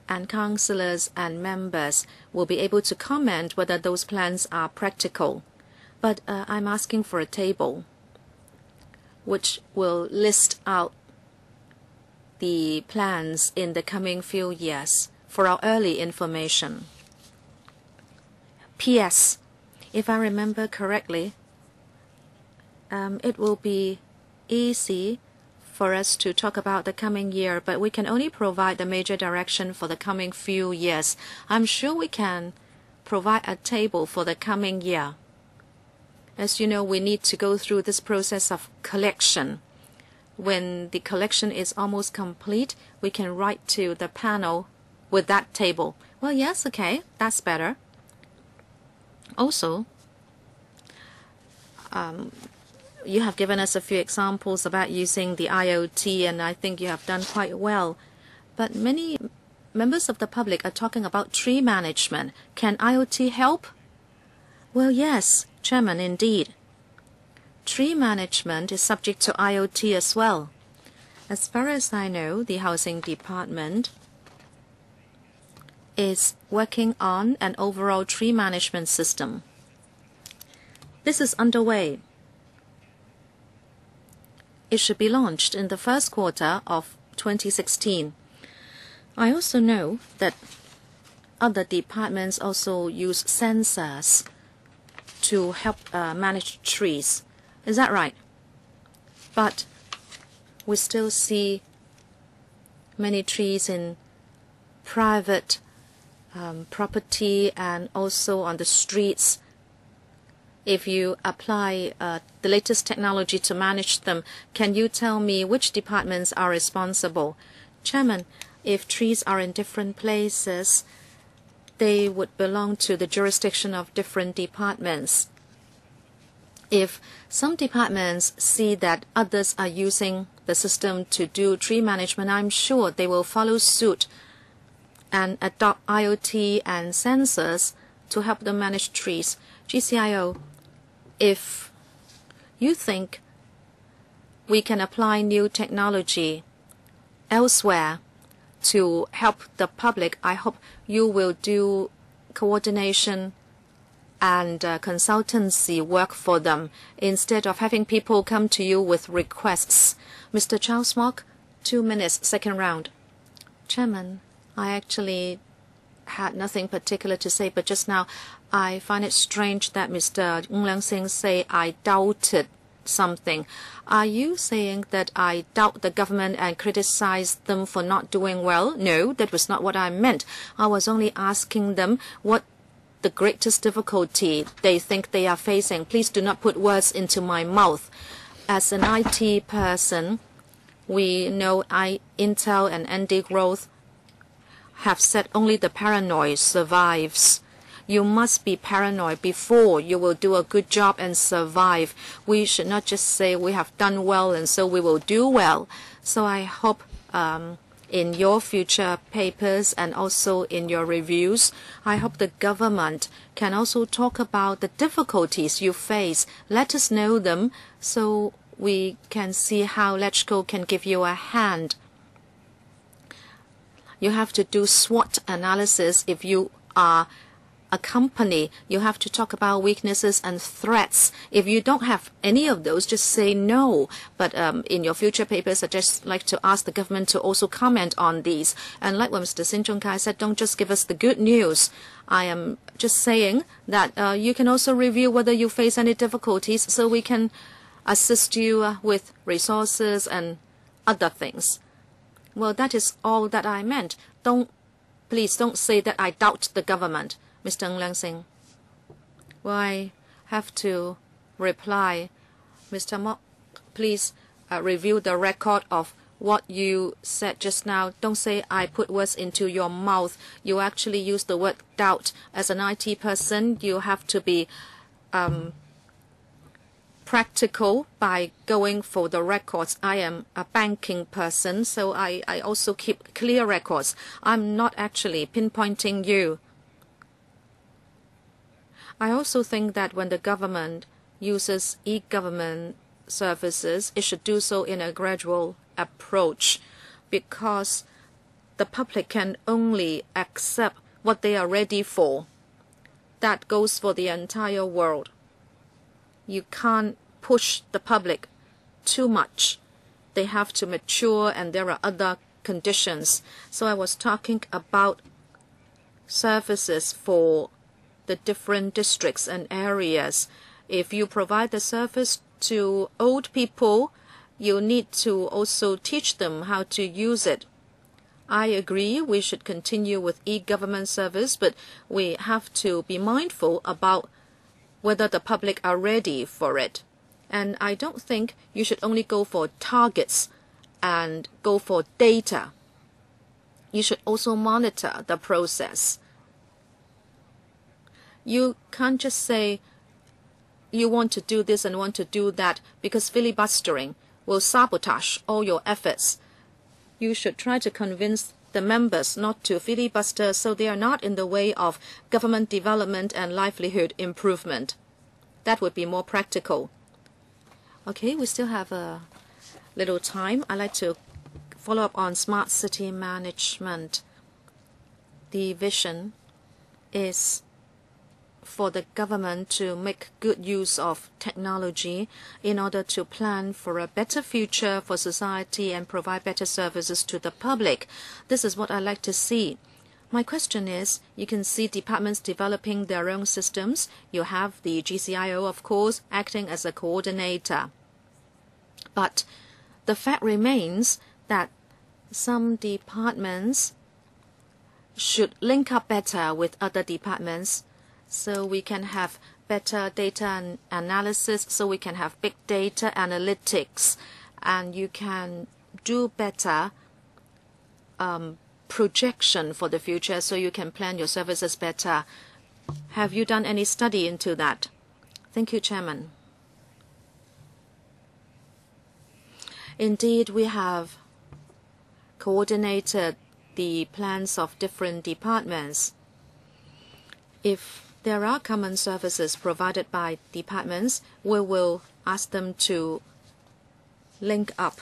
And councillors and members will be able to comment whether those plans are practical. But I'm asking for a table which will list out the plans in the coming few years for our early information. P.S. If I remember correctly, it will be easy for us to talk about the coming year, but we can only provide the major direction for the coming few years. I'm sure we can provide a table for the coming year. As you know, we need to go through this process of collection. When the collection is almost complete, we can write to the panel with that table. Well, yes, okay, that's better. Also, you have given us a few examples about using the IoT, and I think you have done quite well. But many members of the public are talking about tree management. Can IoT help? Well, yes, Chairman, indeed. Tree management is subject to IoT as well. As far as I know, the Housing Department is working on an overall tree management system. This is underway. It should be launched in the first quarter of 2016. I also know that other departments also use sensors to help manage trees. Is that right? But we still see many trees in private property and also on the streets. If you apply the latest technology to manage them, can you tell me which departments are responsible? Chairman, if trees are in different places, they would belong to the jurisdiction of different departments. If some departments see that others are using the system to do tree management, I'm sure they will follow suit and adopt IoT and sensors to help them manage trees. GCIO, if you think we can apply new technology elsewhere to help the public, I hope you will do coordination and consultancy work for them instead of having people come to you with requests. Mr. Charles Mock, 2 minutes, second round. Chairman, I actually had nothing particular to say, but just now I find it strange that Mr. Ng Liang Sing say I doubted something. Are you saying that I doubt the government and criticize them for not doing well? No, that was not what I meant. I was only asking them what the greatest difficulty they think they are facing. Please do not put words into my mouth. As an IT person, we know Intel and ND Growth have said only the paranoid survives. You must be paranoid before you will do a good job and survive. We should not just say we have done well and so we will do well. So I hope in your future papers and also in your reviews, I hope the government can also talk about the difficulties you face. Let us know them so we can see how LegCo can give you a hand. You have to do SWOT analysis. If you are a company, you have to talk about weaknesses and threats. If you don't have any of those, just say no. But in your future papers, I just like to ask the government to also comment on these. And like what Mr. Sin Chung Kai said, don't just give us the good news. I am just saying that you can also review whether you face any difficulties so we can assist you with resources and other things. Well, that is all that I meant. Please don't say that I doubt the government. Mr. Ng Liang Sing. Well, I have to reply. Mr. Mok, please review the record of what you said just now. Don't say I put words into your mouth. You actually used the word doubt. As an IT person, you have to be practical by going for the records. I am a banking person, so I also keep clear records. I'm not actually pinpointing you. I also think that when the government uses e-government services, it should do so in a gradual approach, because the public can only accept what they are ready for. That goes for the entire world. You can't push the public too much. They have to mature, and there are other conditions. So I was talking about services for the different districts and areas. If you provide the service to old people, you need to also teach them how to use it. I agree we should continue with e-government service, but we have to be mindful about whether the public are ready for it. And I don't think you should only go for targets and go for data. you should also monitor the process. You can't just say you want to do this and want to do that, because filibustering will sabotage all your efforts. You should try to convince the members not to filibuster so they are not in the way of government development and livelihood improvement. That would be more practical. Okay, we still have a little time. I'd like to follow up on smart city management. The vision is for the government to make good use of technology in order to plan for a better future for society and provide better services to the public. This is what I like to see. My question is, you can see departments developing their own systems. You have the GCIO, of course, acting as a coordinator. But the fact remains that some departments should link up better with other departments, so we can have better data analysis, so we can have big data analytics, and you can do better projection for the future, so you can plan your services better. Have you done any study into that? Thank you, Chairman. Indeed, we have coordinated the plans of different departments. If there are common services provided by departments, we will ask them to link up.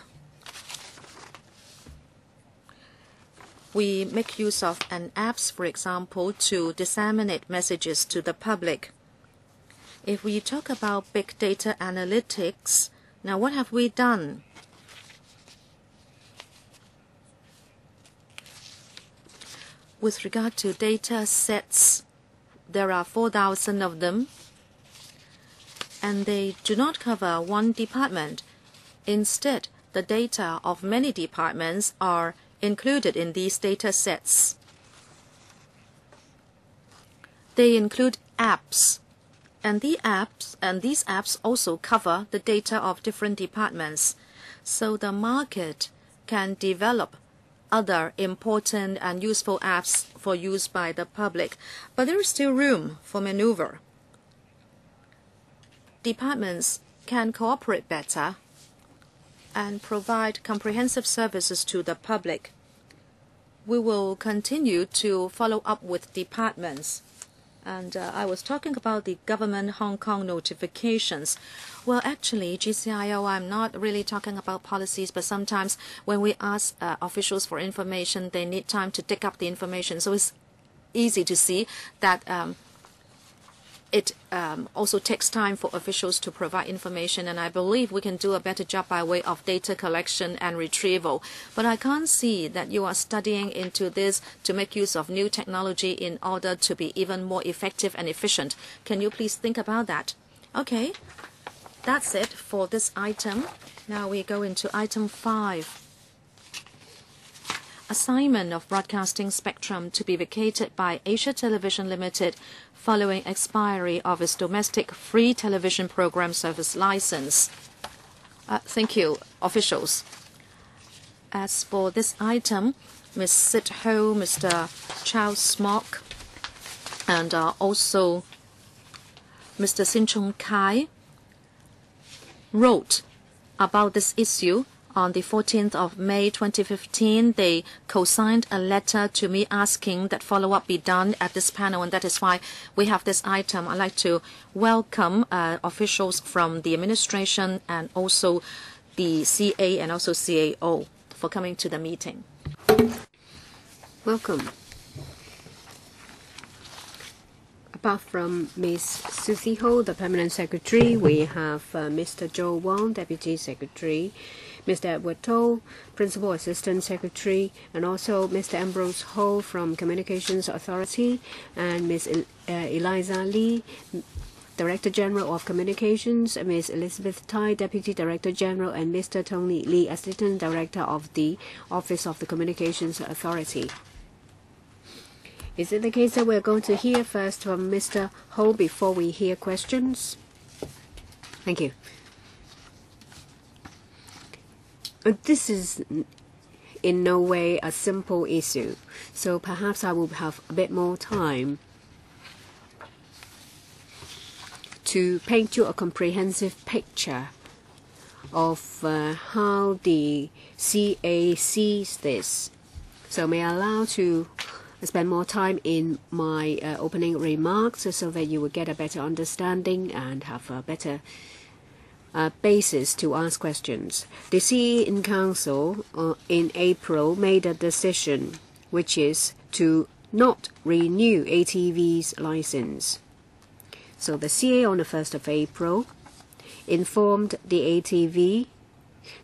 We make use of an apps, for example, to disseminate messages to the public. If we talk about big data analytics, now what have we done? With regard to data sets, there are 4,000 of them, and they do not cover one department. Instead, the data of many departments are included in these data sets. They include apps, and these apps also cover the data of different departments. So the market can develop other important and useful apps for use by the public, but there is still room for maneuver. Departments can cooperate better and provide comprehensive services to the public. We will continue to follow up with departments. And I was talking about the government Hong Kong notifications. Well, actually, GCIO, I'm not really talking about policies, but sometimes when we ask officials for information, they need time to dig up the information. So it's easy to see that it also takes time for officials to provide information, and I believe we can do a better job by way of data collection and retrieval. But I can't see that you are studying into this to make use of new technology in order to be even more effective and efficient. Can you please think about that? Okay, that's it for this item. Now we go into item 5. Assignment of broadcasting spectrum to be vacated by Asia Television Limited following expiry of its domestic free television program service license. Thank you, officials. As for this item, Ms. Sid Ho, Mr. Chow Smok, and also Mr. Sin Chung Kai wrote about this issue. On the 14th of May 2015, they co-signed a letter to me asking that follow-up be done at this panel, and that is why we have this item. I'd like to welcome officials from the administration and also the CA and also CAO for coming to the meeting. Welcome. Apart from Ms. Susie Ho, the Permanent Secretary, we have Mr. Joe Wong, Deputy Secretary, Mr. Edward To, Principal Assistant Secretary, and also Mr. Ambrose Ho from Communications Authority, and Ms. Eliza Lee, Director General of Communications, Ms. Elizabeth Tai, Deputy Director General, and Mr. Tony Lee, Assistant Director of the Office of the Communications Authority. Is it the case that we're going to hear first from Mr. Ho before we hear questions? Thank you. This is in no way a simple issue. So perhaps I will have a bit more time to paint you a comprehensive picture of how the CA sees this. So may I allow to spend more time in my opening remarks so that you will get a better understanding and have a better basis to ask questions. The CE in Council in April made a decision, which is to not renew ATV's license. So the CA on the 1st of April informed the ATV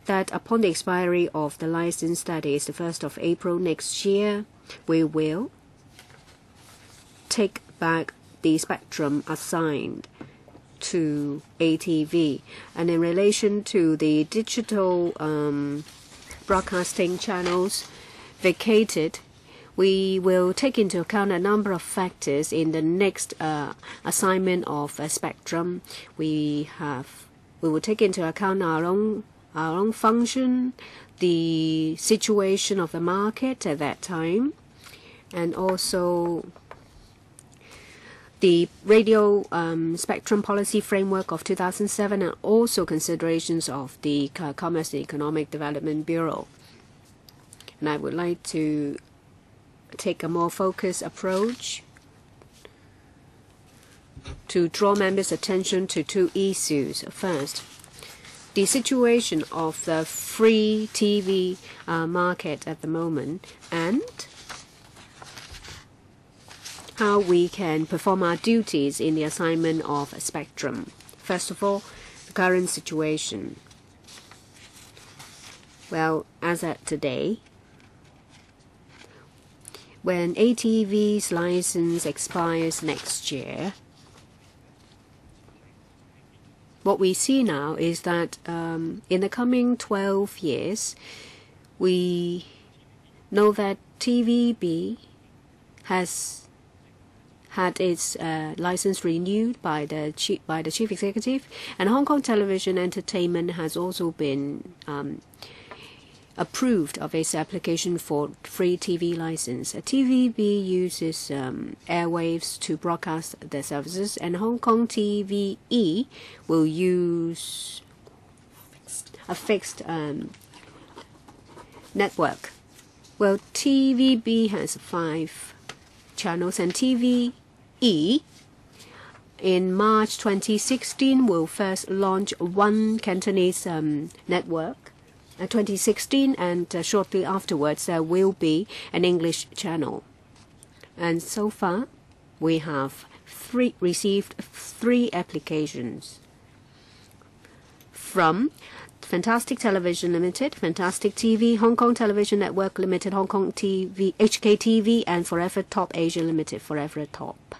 that upon the expiry of the license, that is the 1st of April next year, we will take back the spectrum assigned to ATV. And in relation to the digital broadcasting channels vacated, we will take into account a number of factors in the next assignment of a spectrum. We will take into account our own function, the situation of the market at that time, and also the radio spectrum policy framework of 2007, and also considerations of the Commerce and Economic Development Bureau. And I would like to take a more focused approach to draw members' attention to two issues. First, the situation of the free TV market at the moment, and how we can perform our duties in the assignment of a spectrum. First of all, the current situation. Well, as at today, when ATV's license expires next year, what we see now is that in the coming 12 years, we know that TVB has had its license renewed by the chief executive, and Hong Kong Television Entertainment has also been approved of its application for free TV license. TVB uses airwaves to broadcast their services, and Hong Kong TVE will use a fixed network. Well, TVB has 5 channels, and TVE in March 2016 will first launch one Cantonese network. 2016, and shortly afterwards there will be an English channel. And so far we have received 3 applications from Fantastic Television Limited, Fantastic TV, Hong Kong Television Network Limited, Hong Kong TV, HKTV, and Forever Top Asia Limited, Forever Top.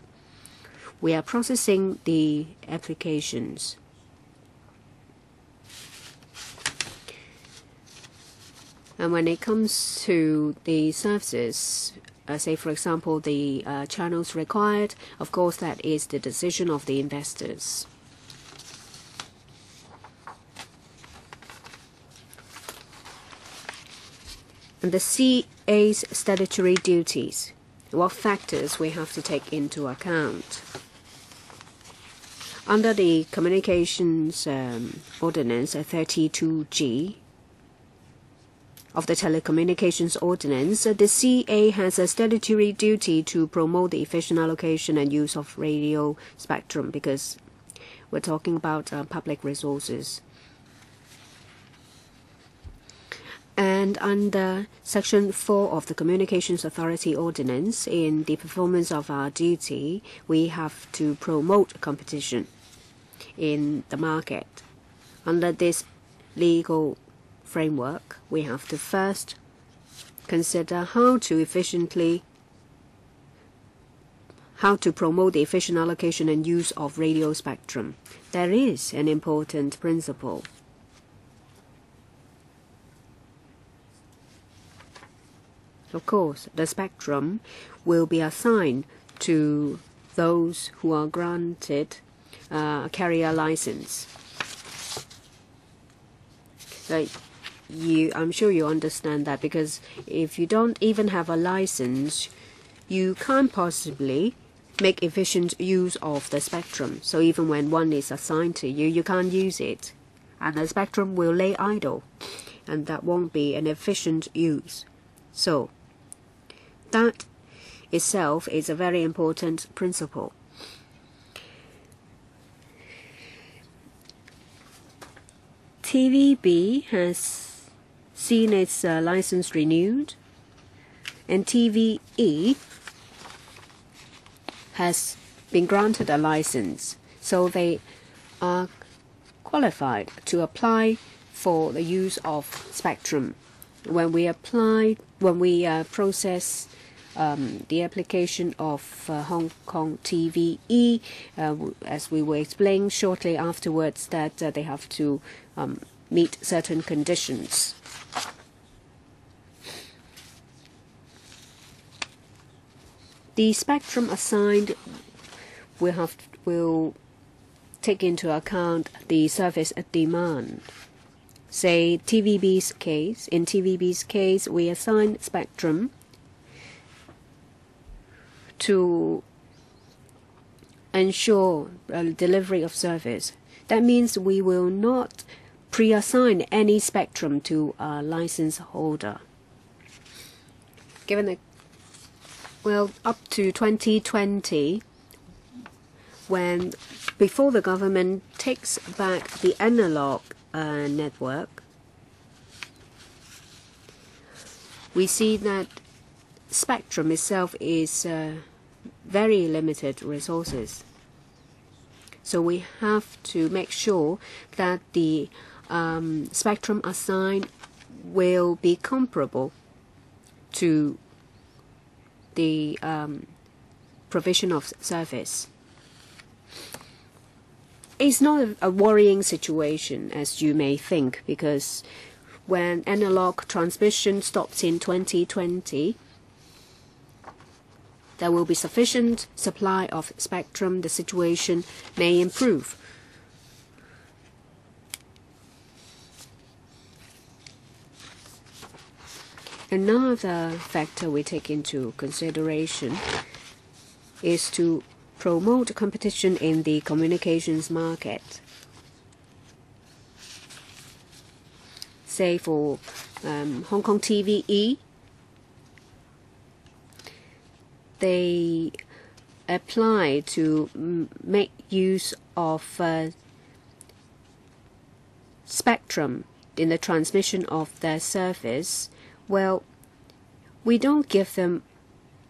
We are processing the applications. And when it comes to the services, say for example the channels required, of course that is the decision of the investors. And the CA's statutory duties, what factors we have to take into account. Under the Communications Ordinance 32G, of the Telecommunications Ordinance, the CA has a statutory duty to promote the efficient allocation and use of radio spectrum, because we're talking about public resources. And under Section 4 of the Communications Authority Ordinance, in the performance of our duty, we have to promote competition in the market. Under this legal framework, we have to first consider how to promote the efficient allocation and use of radio spectrum. There is an important principle. Of course, the spectrum will be assigned to those who are granted a carrier license. I'm sure you understand that, because if you don't even have a license, you can't possibly make efficient use of the spectrum. So even when one is assigned to you, you can't use it, and the spectrum will lay idle, and that won't be an efficient use. So that itself is a very important principle. TVB has seen its license renewed, and TVE has been granted a license, so they are qualified to apply for the use of spectrum. When we process the application of Hong Kong TVE, as we will explain shortly afterwards, that they have to meet certain conditions. The spectrum assigned will take into account the service demand. Say TVB's case. In TVB's case, we assign spectrum to ensure delivery of service. That means we will not pre-assign any spectrum to a license holder. Given that, well, up to 2020, before the government takes back the analog network, we see that spectrum itself is very limited resources. So we have to make sure that the spectrum assigned will be comparable to the provision of service. It's not a worrying situation, as you may think, because when analog transmission stops in 2020, there will be sufficient supply of spectrum. The situation may improve. Another factor we take into consideration is to promote competition in the communications market. Say for Hong Kong TVE, they apply to make use of spectrum in the transmission of their service. Well, we don't give them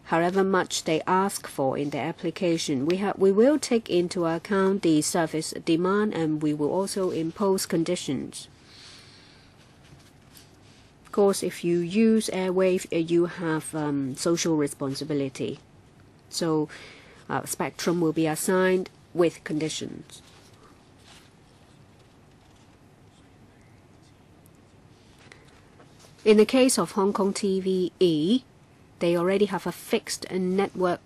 however much they ask for in their application. We will take into account the service demand, and we will also impose conditions. Of course, if you use airwave, you have social responsibility. So spectrum will be assigned with conditions. In the case of Hong Kong TVE, they already have a fixed network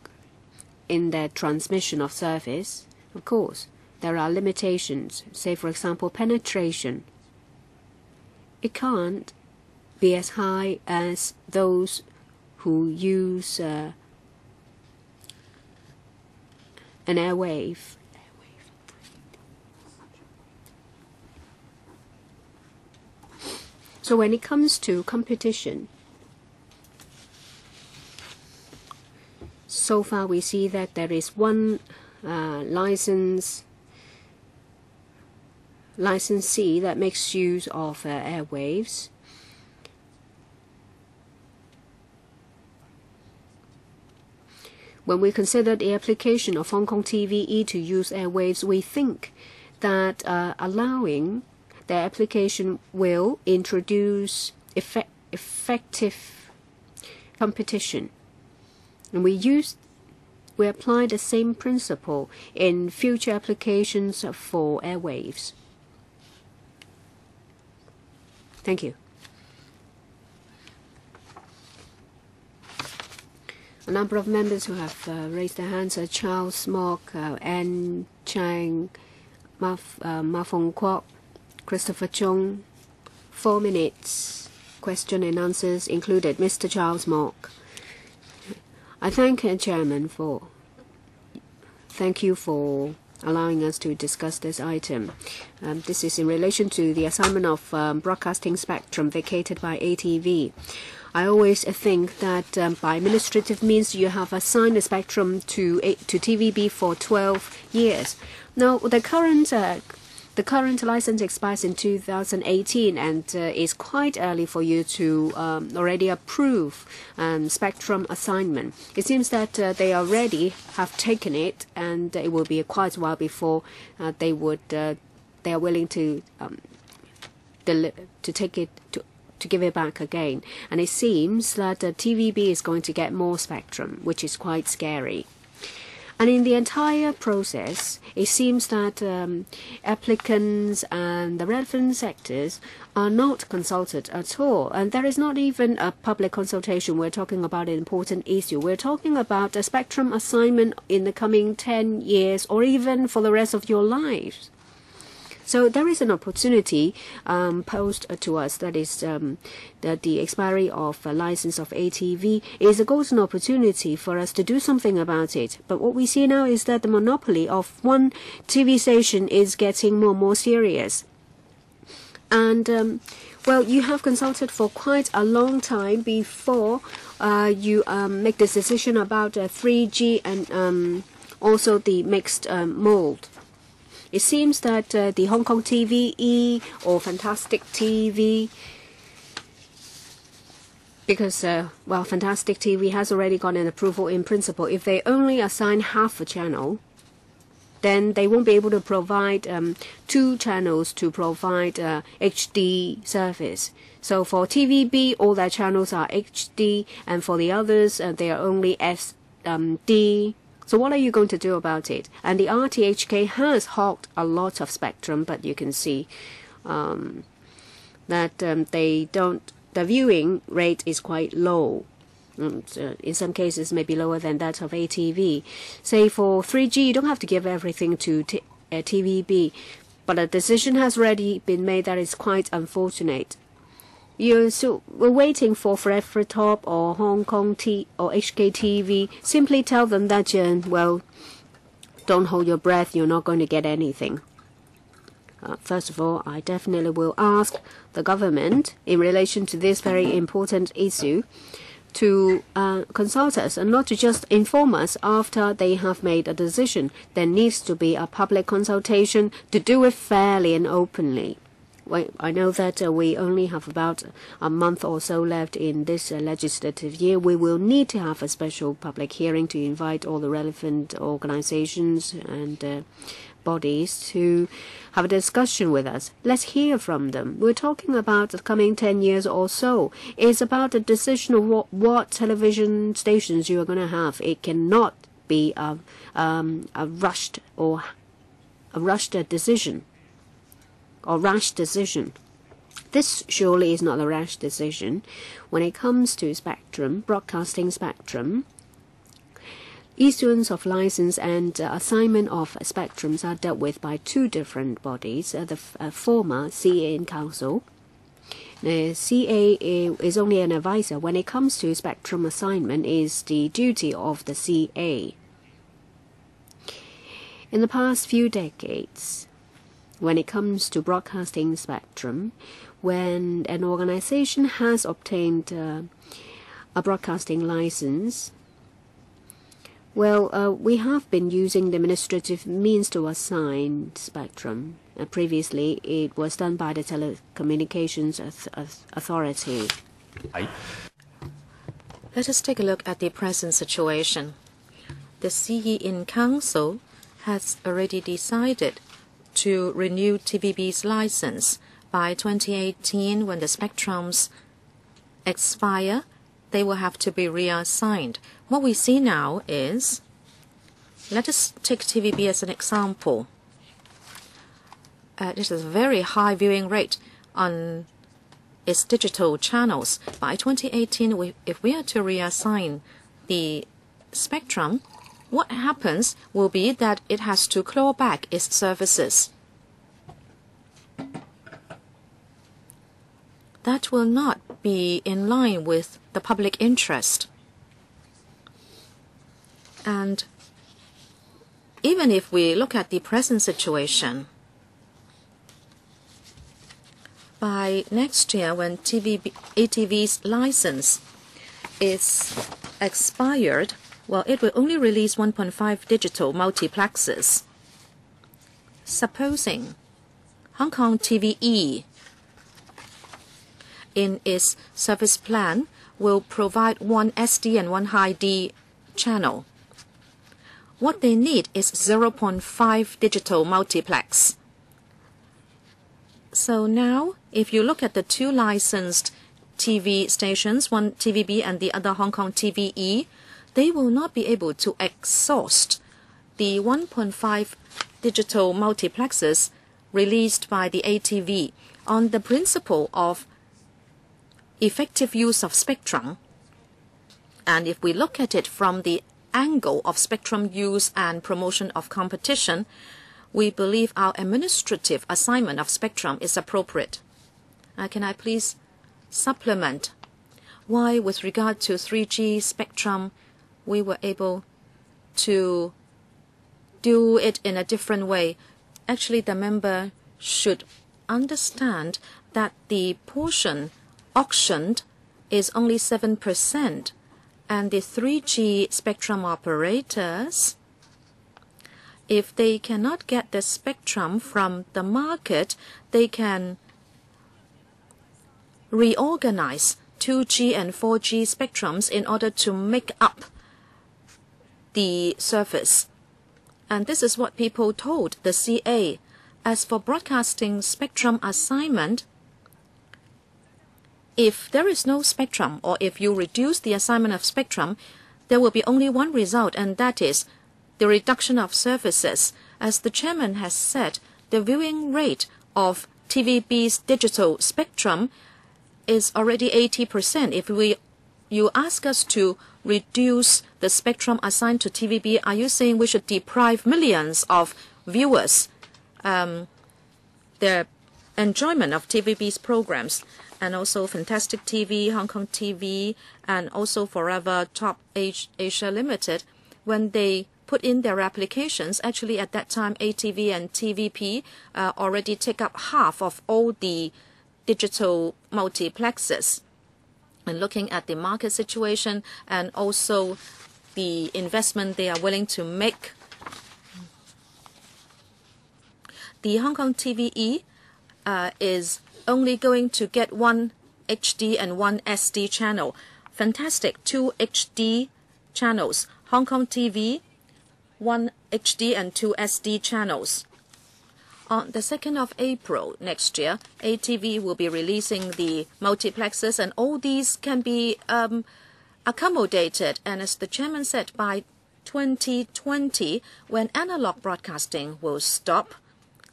in their transmission of service. Of course, there are limitations. Say, for example, penetration. It can't be as high as those who use an airwave. So when it comes to competition, so far we see that there is one licensee that makes use of airwaves. When we consider the application of Hong Kong TVE to use airwaves, we think that allowing the application will introduce effective competition. And we apply the same principle in future applications for airwaves. Thank you. A number of members who have raised their hands are Charles Mock, Anne Chang, Ma Fong Kwok, Christopher Chung, 4 minutes question and answers included. Mr. Charles Mock. I thank Chairman for thank you for allowing us to discuss this item. This is in relation to the assignment of broadcasting spectrum vacated by ATV. I always think that by administrative means you have assigned the spectrum to TVB for 12 years. Now the current license expires in 2018, and it's quite early for you to already approve spectrum assignment. It seems that they already have taken it, and it will be quite a while before they are willing to take it to give it back again. And it seems that TVB is going to get more spectrum, which is quite scary. And in the entire process, it seems that applicants and the relevant sectors are not consulted at all. And there is not even a public consultation. We're talking about an important issue. We're talking about a spectrum assignment in the coming 10 years or even for the rest of your lives. So there is an opportunity posed to us, that is that the expiry of a license of ATV is a golden opportunity for us to do something about it. But what we see now is that the monopoly of one TV station is getting more and more serious. And well, you have consulted for quite a long time before you make this decision about 3G and also the mixed mode. It seems that the Hong Kong TVE or Fantastic TV, because, well, Fantastic TV has already got an approval in principle. If they only assign half a channel, then they won't be able to provide 2 channels to provide HD service. So for TVB, all their channels are HD, and for the others, they are only SD. So what are you going to do about it? And the RTHK has hogged a lot of spectrum, but you can see that the viewing rate is quite low. In some cases, maybe lower than that of ATV. Say for 3G, you don't have to give everything to TVB, but a decision has already been made that is quite unfortunate. We're waiting for Forever Top or Hong Kong or HKTV. Simply tell them that, well, don't hold your breath, you're not going to get anything. First of all, I definitely will ask the government in relation to this very important issue to consult us and not to just inform us after they have made a decision. There needs to be a public consultation to do it fairly and openly. I know that we only have about a month or so left in this legislative year. We will need to have a special public hearing to invite all the relevant organizations and bodies to have a discussion with us. Let's hear from them. We're talking about the coming 10 years or so. It's about the decision of what television stations you are going to have. It cannot be a rushed decision. Or rash decision. This surely is not a rash decision. When it comes to spectrum, broadcasting spectrum, issuance of license and assignment of spectrums are dealt with by 2 different bodies, the former CA and Council. The CA is only an advisor. When it comes to spectrum assignment, is the duty of the CA. In the past few decades, when it comes to broadcasting spectrum, when an organization has obtained a broadcasting license, well, we have been using the administrative means to assign spectrum. Previously, it was done by the Telecommunications Authority. Let us take a look at the present situation. The CE in Council has already decided to renew TVB's license by 2018. When the spectrums expire, they will have to be reassigned. What we see now is, let us take TVB as an example. This is a very high viewing rate on its digital channels. By 2018, if we are to reassign the spectrum, what happens will be that it has to claw back its services. that will not be in line with the public interest. And even if we look at the present situation, by next year when ATV's license is expired, well, it will only release 1.5 digital multiplexes. Supposing Hong Kong TVE in its service plan will provide one SD and one high D channel. What they need is 0.5 digital multiplex. So now, if you look at the two licensed TV stations, one TVB and the other Hong Kong TVE, they will not be able to exhaust the 1.5 digital multiplexes released by the ATV on the principle of effective use of spectrum. And if we look at it from the angle of spectrum use and promotion of competition, we believe our administrative assignment of spectrum is appropriate. Can I please supplement why, with regard to 3G spectrum, we were able to do it in a different way? Actually, the member should understand that the portion auctioned is only 7%. And the 3G spectrum operators, if they cannot get the spectrum from the market, they can reorganize 2G and 4G spectrums in order to make up the surface. And this is what people told the CA. As for broadcasting spectrum assignment, if there is no spectrum, or if you reduce the assignment of spectrum, there will be only one result, and that is the reduction of services. As the chairman has said, the viewing rate of TVB's digital spectrum is already 80%. If you ask us to reduce the spectrum assigned to TVB, are you saying we should deprive millions of viewers their enjoyment of TVB's programs? And also Fantastic TV, Hong Kong TV, and also Forever Top Asia Limited, when they put in their applications, actually at that time ATV and TVP already take up half of all the digital multiplexes. And looking at the market situation and also the investment they are willing to make, the Hong Kong TVE is only going to get one HD and one SD channel. Fantastic, 2 HD channels. Hong Kong TV, 1 HD and 2 SD channels. On the 2nd of April next year, ATV will be releasing the multiplexes, and all these can be accommodated. And as the chairman said, by 2020, when analog broadcasting will stop,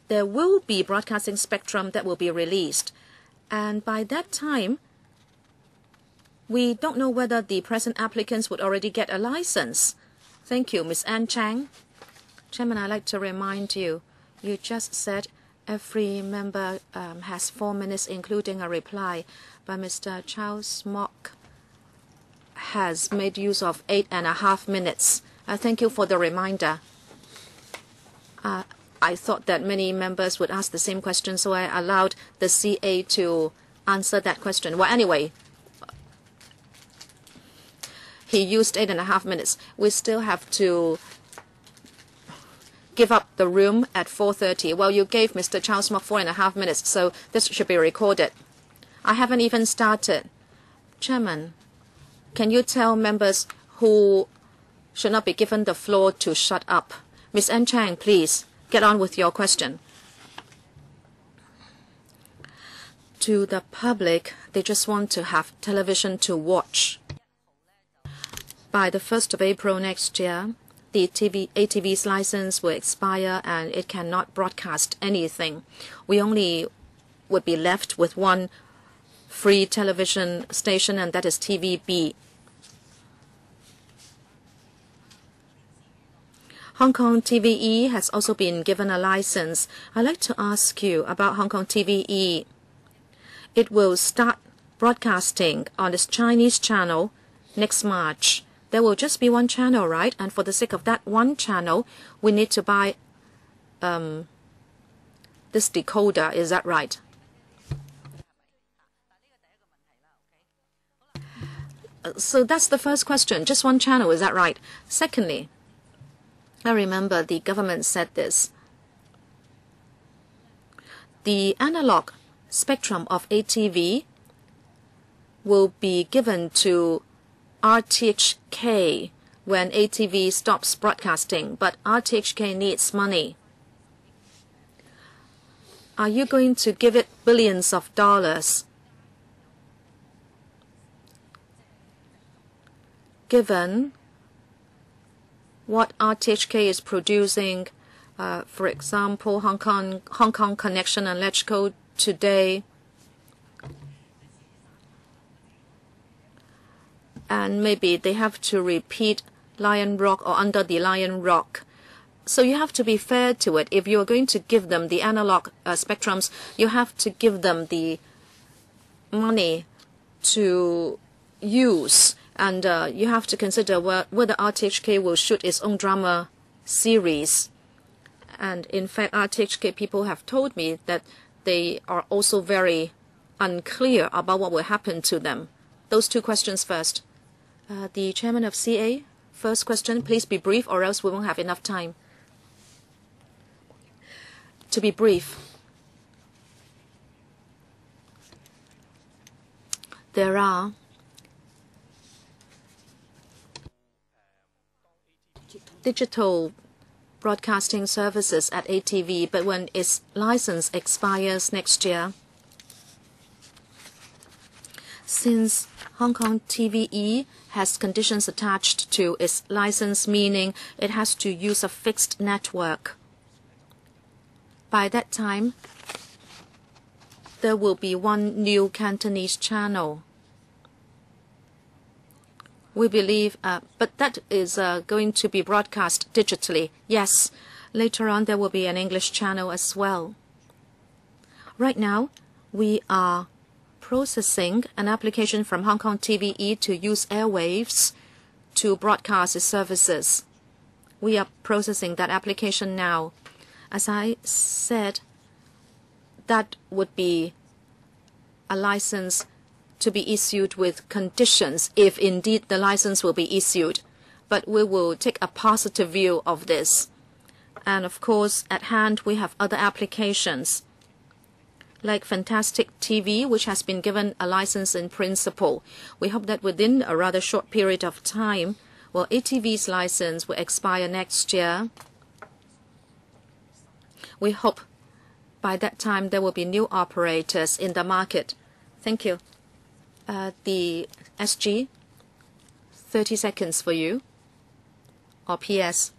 there will be broadcasting spectrum that will be released. And by that time, we don't know whether the present applicants would already get a license. Thank you. Ms. Ann Chang. Chairman, I'd like to remind you, you just said every member has 4 minutes, including a reply. But Mr. Charles Mock has made use of 8.5 minutes. Thank you for the reminder. I thought that many members would ask the same question, so I allowed the CA to answer that question. Well, anyway, he used 8.5 minutes. We still have to give up the room at 4:30. Well, you gave Mr. Charles Mock 4.5 minutes, so this should be recorded. I haven't even started. Chairman, can you tell members who should not be given the floor to shut up? Ms. Ann Chang, please. Get on with your question. To the public, they just want to have television to watch. By the 1st of April next year, the ATV's license will expire and it cannot broadcast anything. We only would be left with one free television station, and that is TVB. Hong Kong TVE has also been given a license. I'd like to ask you about Hong Kong TVE. It will start broadcasting on this Chinese channel next March. There will just be one channel, right? And for the sake of that one channel, we need to buy this decoder. Is that right? So that's the first question. Just one channel, is that right? Secondly, I remember the government said this. The analog spectrum of ATV will be given to RTHK when ATV stops broadcasting, but RTHK needs money. Are you going to give it billions of dollars? Given what RTHK is producing, for example, Hong Kong Connection and Let's Go Today, and maybe they have to repeat Lion Rock or Under the Lion Rock. So you have to be fair to it. If you are going to give them the analog spectrums, you have to give them the money to use. And you have to consider whether RTHK will shoot its own drama series. And in fact, RTHK people have told me that they are also very unclear about what will happen to them. Those two questions first. The chairman of CA, first question, please be brief or else we won't have enough time. To be brief, there are digital broadcasting services at ATV, but when its license expires next year, since Hong Kong TVE has conditions attached to its license, meaning it has to use a fixed network, by that time, there will be one new Cantonese channel. We believe, but that is going to be broadcast digitally. Yes, later on there will be an English channel as well. Right now, we are processing an application from Hong Kong TVE to use airwaves to broadcast its services. We are processing that application now. As I said, that would be a license to be issued with conditions, if indeed the license will be issued. But we will take a positive view of this. And of course, at hand, we have other applications, like Fantastic TV, which has been given a license in principle. We hope that within a rather short period of time, well, ATV's license will expire next year. We hope by that time there will be new operators in the market. Thank you. The SG, 30 seconds for you, or PS.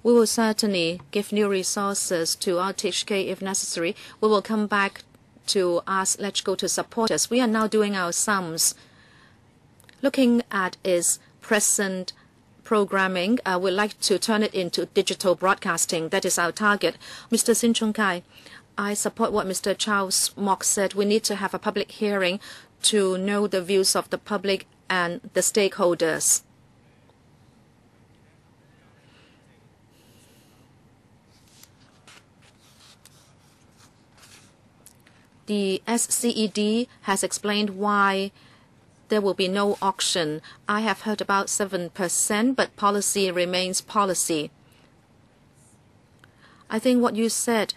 We will certainly give new resources to RTHK if necessary. We will come back to ask Let's Go to support us. We are now doing our sums. Looking at its present programming, we'd like to turn it into digital broadcasting. That is our target. Mr. Sin Chung Kai, I support what Mr. Charles Mok said. We need to have a public hearing to know the views of the public and the stakeholders. The SCED has explained why there will be no auction. I have heard about 7%, but policy remains policy. I think what you said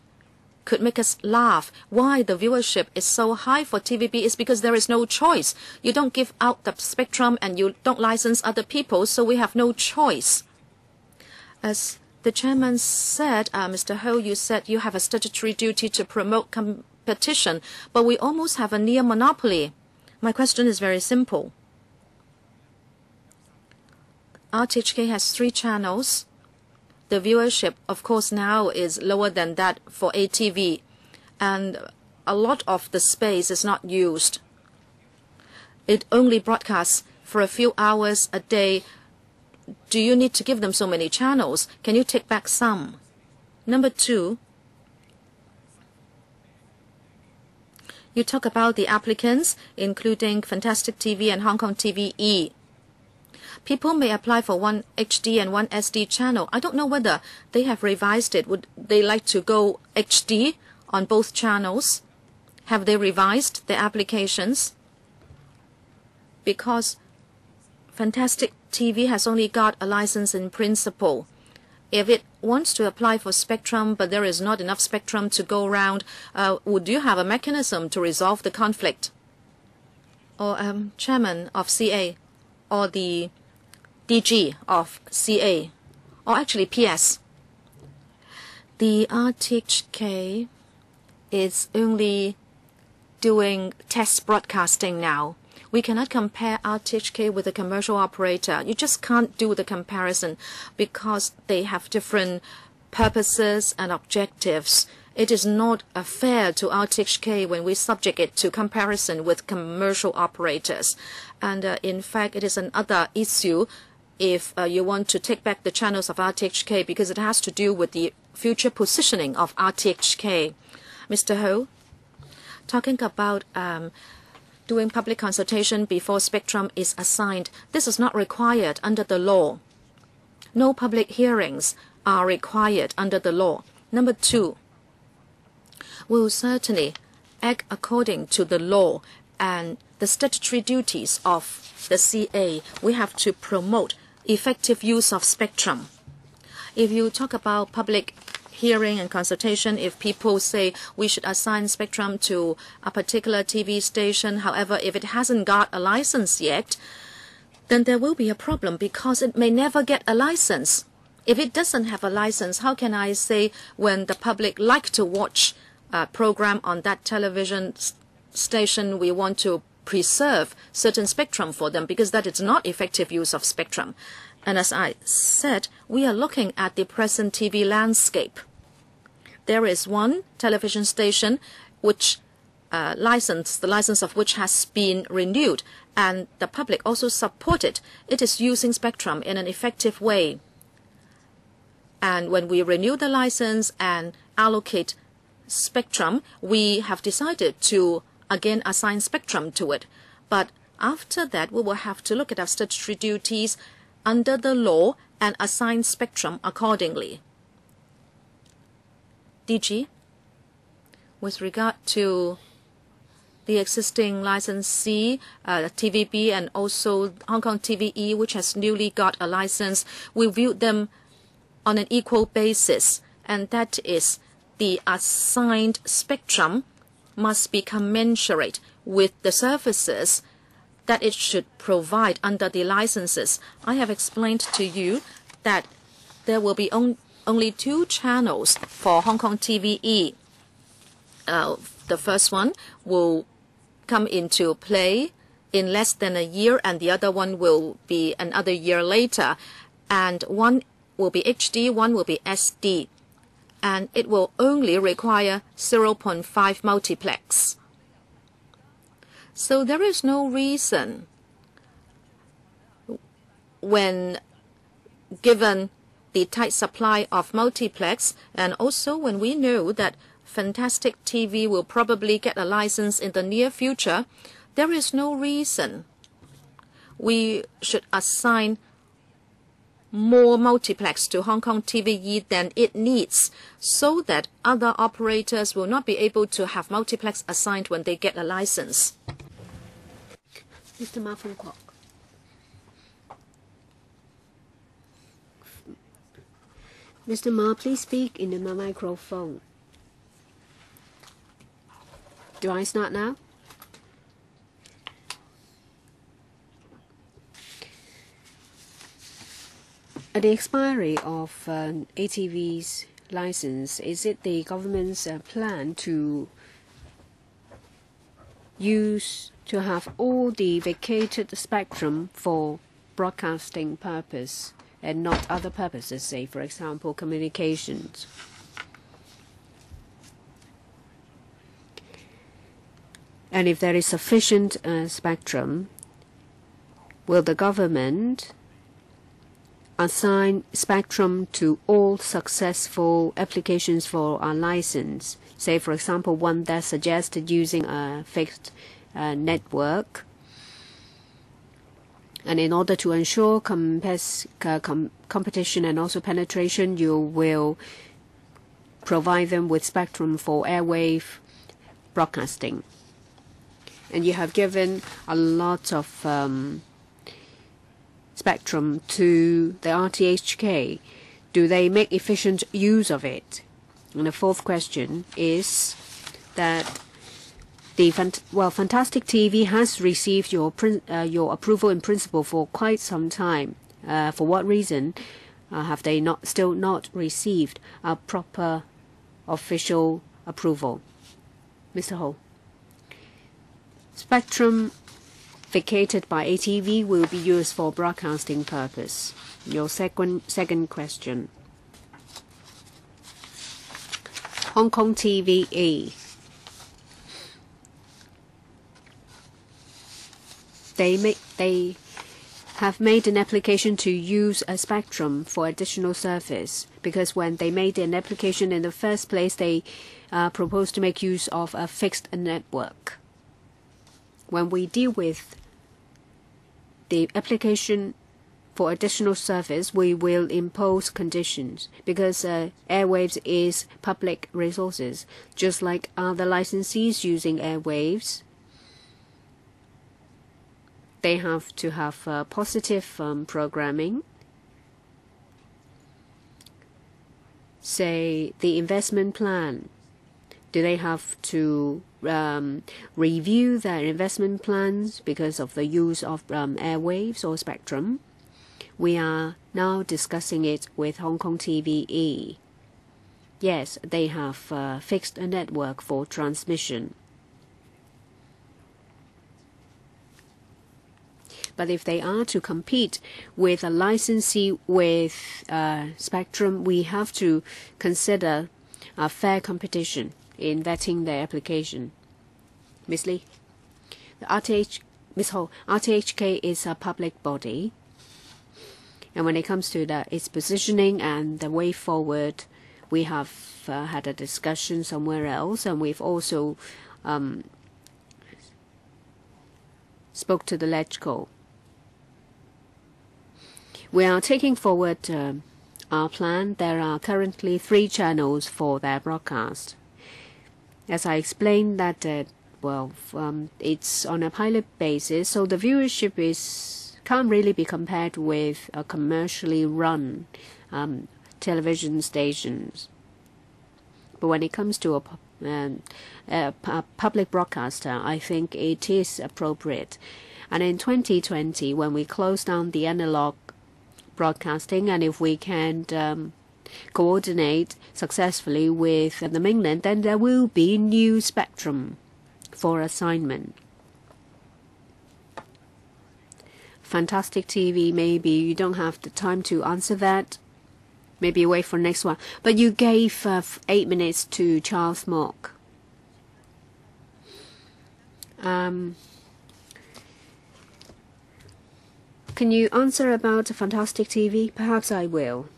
could make us laugh. Why the viewership is so high for TVB is because there is no choice. You don't give out the spectrum and you don't license other people, so we have no choice. As the chairman said, Mr. Ho, you said you have a statutory duty to promote competition, but we almost have a near monopoly. My question is very simple. RTHK has 3 channels. The viewership, of course, now is lower than that for ATV, and a lot of the space is not used. It only broadcasts for a few hours a day. Do you need to give them so many channels? Can you take back some? Number 2, You talk about the applicants, including Fantastic TV and Hong Kong TVE. People may apply for one HD and one SD channel. I don't know whether they have revised it. Would they like to go HD on both channels? Have they revised their applications? Because Fantastic TV has only got a license in principle. If it wants to apply for spectrum, but there is not enough spectrum to go around, would you have a mechanism to resolve the conflict? Or chairman of CA, or the DG of CA, or actually PS. The RTHK is only doing test broadcasting now. We cannot compare RTHK with a commercial operator. You just can't do the comparison because they have different purposes and objectives. It is not fair to RTHK when we subject it to comparison with commercial operators. And in fact, it is another issue if you want to take back the channels of RTHK because it has to do with the future positioning of RTHK. Mr. Ho, talking about doing public consultation before spectrum is assigned. This is not required under the law. No public hearings are required under the law. Number two, we will certainly act according to the law and the statutory duties of the CA. We have to promote effective use of spectrum. If you talk about public hearing and consultation, if people say we should assign spectrum to a particular TV station, however, if it hasn't got a license yet, then there will be a problem because it may never get a license. If it doesn't have a license, how can I say when the public like to watch a program on that television station, we want to preserve certain spectrum for them because that is not effective use of spectrum. And as I said, we are looking at the present TV landscape. There is one television station which the license of which has been renewed, and the public also support it. It is using spectrum in an effective way. And when we renew the license and allocate spectrum, we have decided to again assign spectrum to it. But after that, we will have to look at our statutory duties under the law and assign spectrum accordingly. DG, with regard to the existing licensee, TVB, and also Hong Kong TVE, which has newly got a license, we viewed them on an equal basis, and that is the assigned spectrum must be commensurate with the services that it should provide under the licenses. I have explained to you that there will be only two channels for Hong Kong TVE. The first one will come into play in less than a year, and the other one will be another year later. And one will be HD, one will be SD. And it will only require 0.5 multiplex. So there is no reason when given the tight supply of multiplex, and also when we know that Fantastic TV will probably get a license in the near future, there is no reason we should assign more multiplex to Hong Kong TVE than it needs, so that other operators will not be able to have multiplex assigned when they get a license. Mr. Ma from Kwok. Mr. Ma, please speak in the microphone. Do I start now? At the expiry of ATV's license, is it the government's plan to have all the vacated spectrum for broadcasting purpose and not other purposes, say, for example, communications? And if there is sufficient spectrum, will the government assign spectrum to all successful applications for a license. Say, for example, one that suggested using a fixed network. And in order to ensure competition and also penetration, you will provide them with spectrum for airwave broadcasting. And you have given a lot of spectrum to the RTHK. Do they make efficient use of it? And the fourth question is that Fantastic TV has received your approval in principle for quite some time. For what reason have they still not received a proper official approval? Mr. Ho. Spectrum vacated by ATV will be used for broadcasting purpose. Your second question. Hong Kong TVE. They have made an application to use a spectrum for additional service, because when they made an application in the first place, they proposed to make use of a fixed network. When we deal with the application for additional service, we will impose conditions, because airwaves is public resources, just like other licensees using airwaves. They have to have positive programming. Say, the investment plan. Do they have to review their investment plans because of the use of airwaves or spectrum? We are now discussing it with Hong Kong TVE. Yes, they have fixed a network for transmission. But if they are to compete with a licensee with spectrum, we have to consider a fair competition in vetting their application. Ms. Lee, Ms. Ho, RTHK is a public body, and when it comes to its positioning and the way forward, we have had a discussion somewhere else, and we've also spoke to the LegCo. We are taking forward our plan. There are currently 3 channels for their broadcast. As I explained that, it's on a pilot basis, so the viewership can't really be compared with a commercially run television stations. But when it comes to a public broadcaster, I think it is appropriate. And in 2020, when we close down the analog broadcasting, and if we can coordinate successfully with the mainland, then there will be new spectrum for assignment. Fantastic TV, maybe you don't have the time to answer that. Maybe wait for next one. But you gave 8 minutes to Charles Mock. Can you answer about Fantastic TV? Perhaps I will.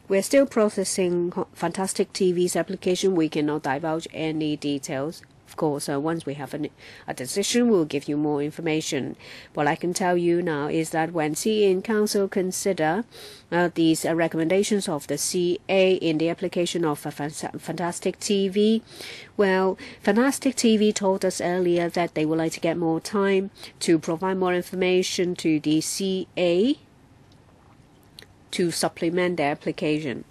We're still processing Fantastic TV's application. We cannot divulge any details. Of course, once we have a decision, we'll give you more information. What I can tell you now is that when CA and Council consider these recommendations of the CA in the application of Fantastic TV, well, Fantastic TV told us earlier that they would like to get more time to provide more information to the CA to supplement their application.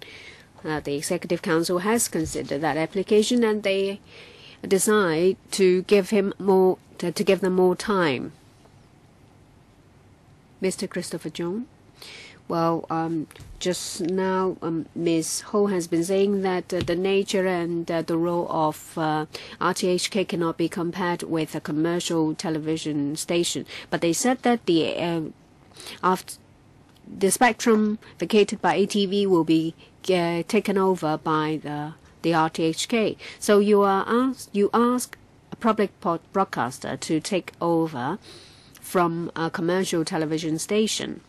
The Executive Council has considered that application, and they decide to give them more time. Mr. Christopher John. Well, just now, Ms. Ho has been saying that the nature and the role of RTHK cannot be compared with a commercial television station. But they said that the spectrum vacated by ATV will be taken over by the RTHK. So you ask a public broadcaster to take over from a commercial television station.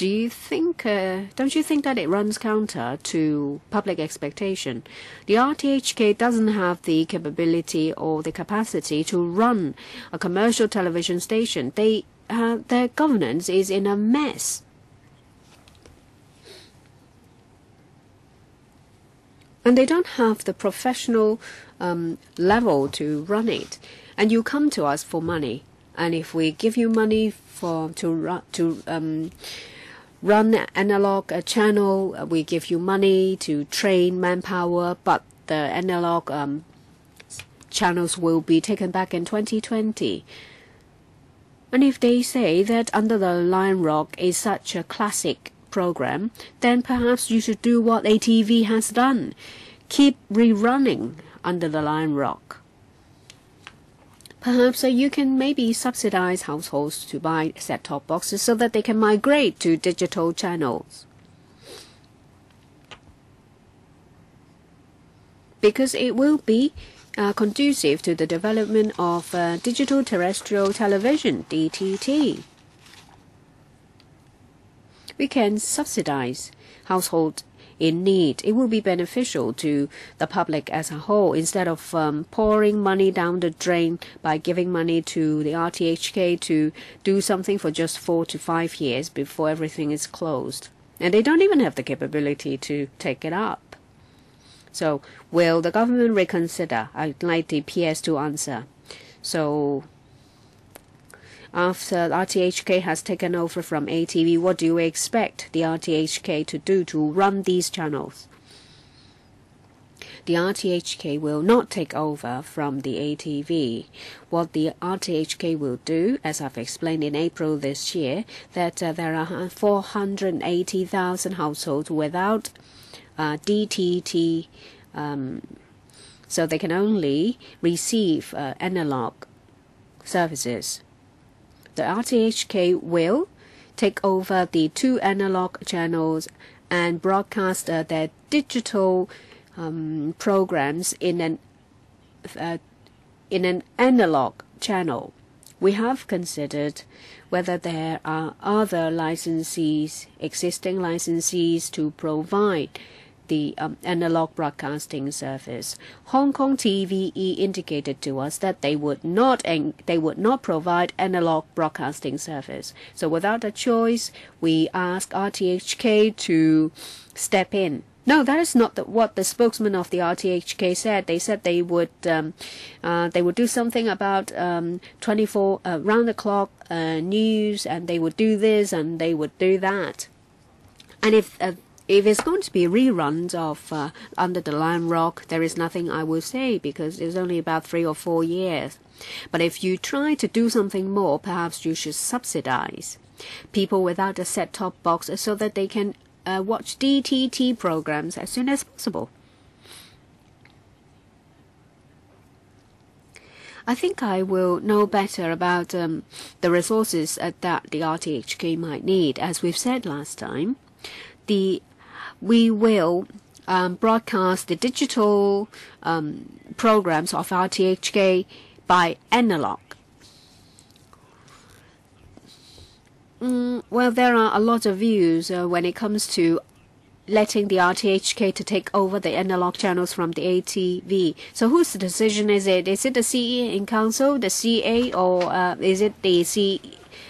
do you think? Don't you think that it runs counter to public expectation? The RTHK doesn't have the capability or the capacity to run a commercial television station. Their governance is in a mess. And they don't have the professional level to run it. And you come to us for money. And if we give you money to run analog channel, we give you money to train manpower, but the analog channels will be taken back in 2020. And if they say that Under the Lion Rock is such a classic program, then perhaps you should do what ATV has done. Keep rerunning Under the Lion Rock. Perhaps you can maybe subsidize households to buy set-top boxes so that they can migrate to digital channels. Because it will be conducive to the development of digital terrestrial television, DTT. We can subsidize households in need. It will be beneficial to the public as a whole instead of pouring money down the drain by giving money to the RTHK to do something for just 4 to 5 years before everything is closed. And they don't even have the capability to take it up. So, will the government reconsider? I'd like the PS to answer. So, after RTHK has taken over from ATV, what do you expect the RTHK to do to run these channels? The RTHK will not take over from the ATV. What the RTHK will do, as I've explained in April this year, that there are 480,000 households without DTT, so they can only receive analog services. The RTHK will take over the 2 analog channels and broadcast their digital programs in an analog channel. We have considered whether there are other licensees, existing licensees, to provide the analog broadcasting service. Hong Kong TVE indicated to us that they would not provide analog broadcasting service. So without a choice, we asked RTHK to step in. No, that is not what the spokesman of the RTHK said. They said they would do something about 24 round-the-clock news, and they would do this and they would do that. And if it's going to be reruns of Under the Lion Rock, there is nothing I will say because it's only about 3 or 4 years. But if you try to do something more, perhaps you should subsidize people without a set-top box so that they can watch DTT programs as soon as possible. I think I will know better about the resources that the RTHK might need. As we've said last time, we will broadcast the digital programs of RTHK by analog. Well, there are a lot of views when it comes to letting the RTHK to take over the analog channels from the ATV. So whose decision is it? Is it the CE in Council, the CA, or is it the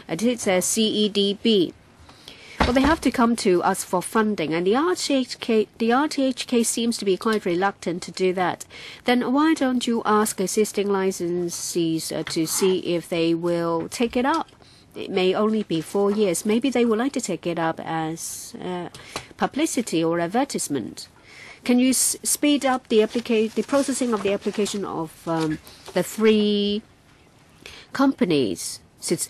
CEDB? Well, they have to come to us for funding, and the RTHK seems to be quite reluctant to do that. Then why don't you ask existing licensees to see if they will take it up? It may only be 4 years. Maybe they would like to take it up as publicity or advertisement. Can you speed up the processing of the application of the 3 companies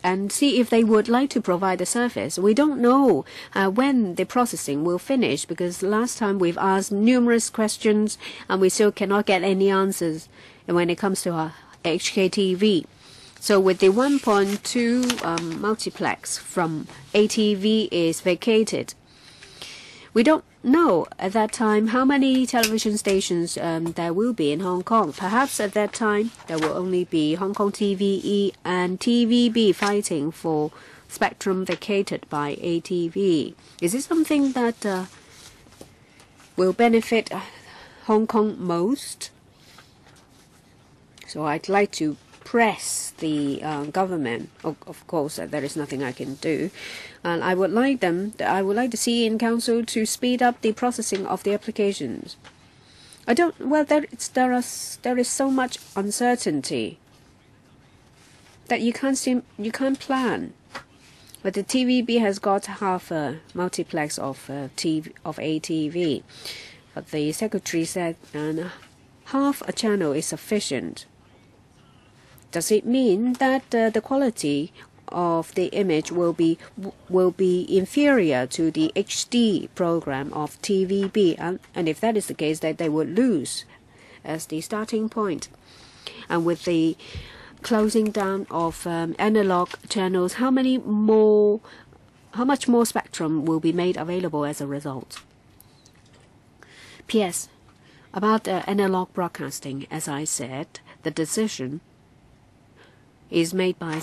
and see if they would like to provide the service? We don't know when the processing will finish because last time we've asked numerous questions and we still cannot get any answers when it comes to our HKTV. So with the 1.2 multiplex from ATV is vacated, we don't know at that time how many television stations there will be in Hong Kong. Perhaps at that time there will only be Hong Kong TVE and TVB fighting for spectrum vacated by ATV. Is it something that will benefit Hong Kong most? So I'd like to press the government. Of course, there is nothing I can do, and I would like to see in council to speed up the processing of the applications. There is so much uncertainty that you can't plan. But the TVB has got half a multiplex of ATV, but the secretary said half a channel is sufficient. Does it mean that the quality of the image will be inferior to the HD program of TVB? And if that is the case, that they would lose as the starting point. And with the closing down of analog channels, how much more spectrum will be made available as a result? P.S. About analog broadcasting, as I said, the decision is made by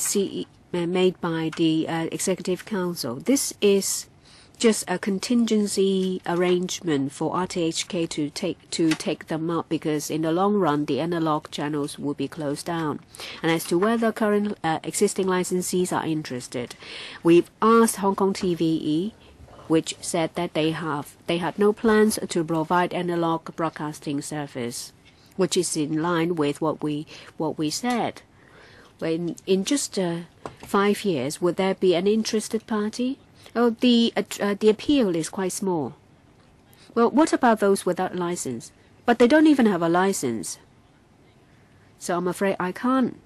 the Executive Council. This is just a contingency arrangement for RTHK to take them up, because in the long run the analog channels will be closed down. And as to whether current existing licensees are interested, we've asked Hong Kong TVE, which said that they had no plans to provide analog broadcasting service, which is in line with what we said. In just 5 years, would there be an interested party? Oh, the appeal is quite small. Well, what about those without license? But they don't even have a license. So I'm afraid I can't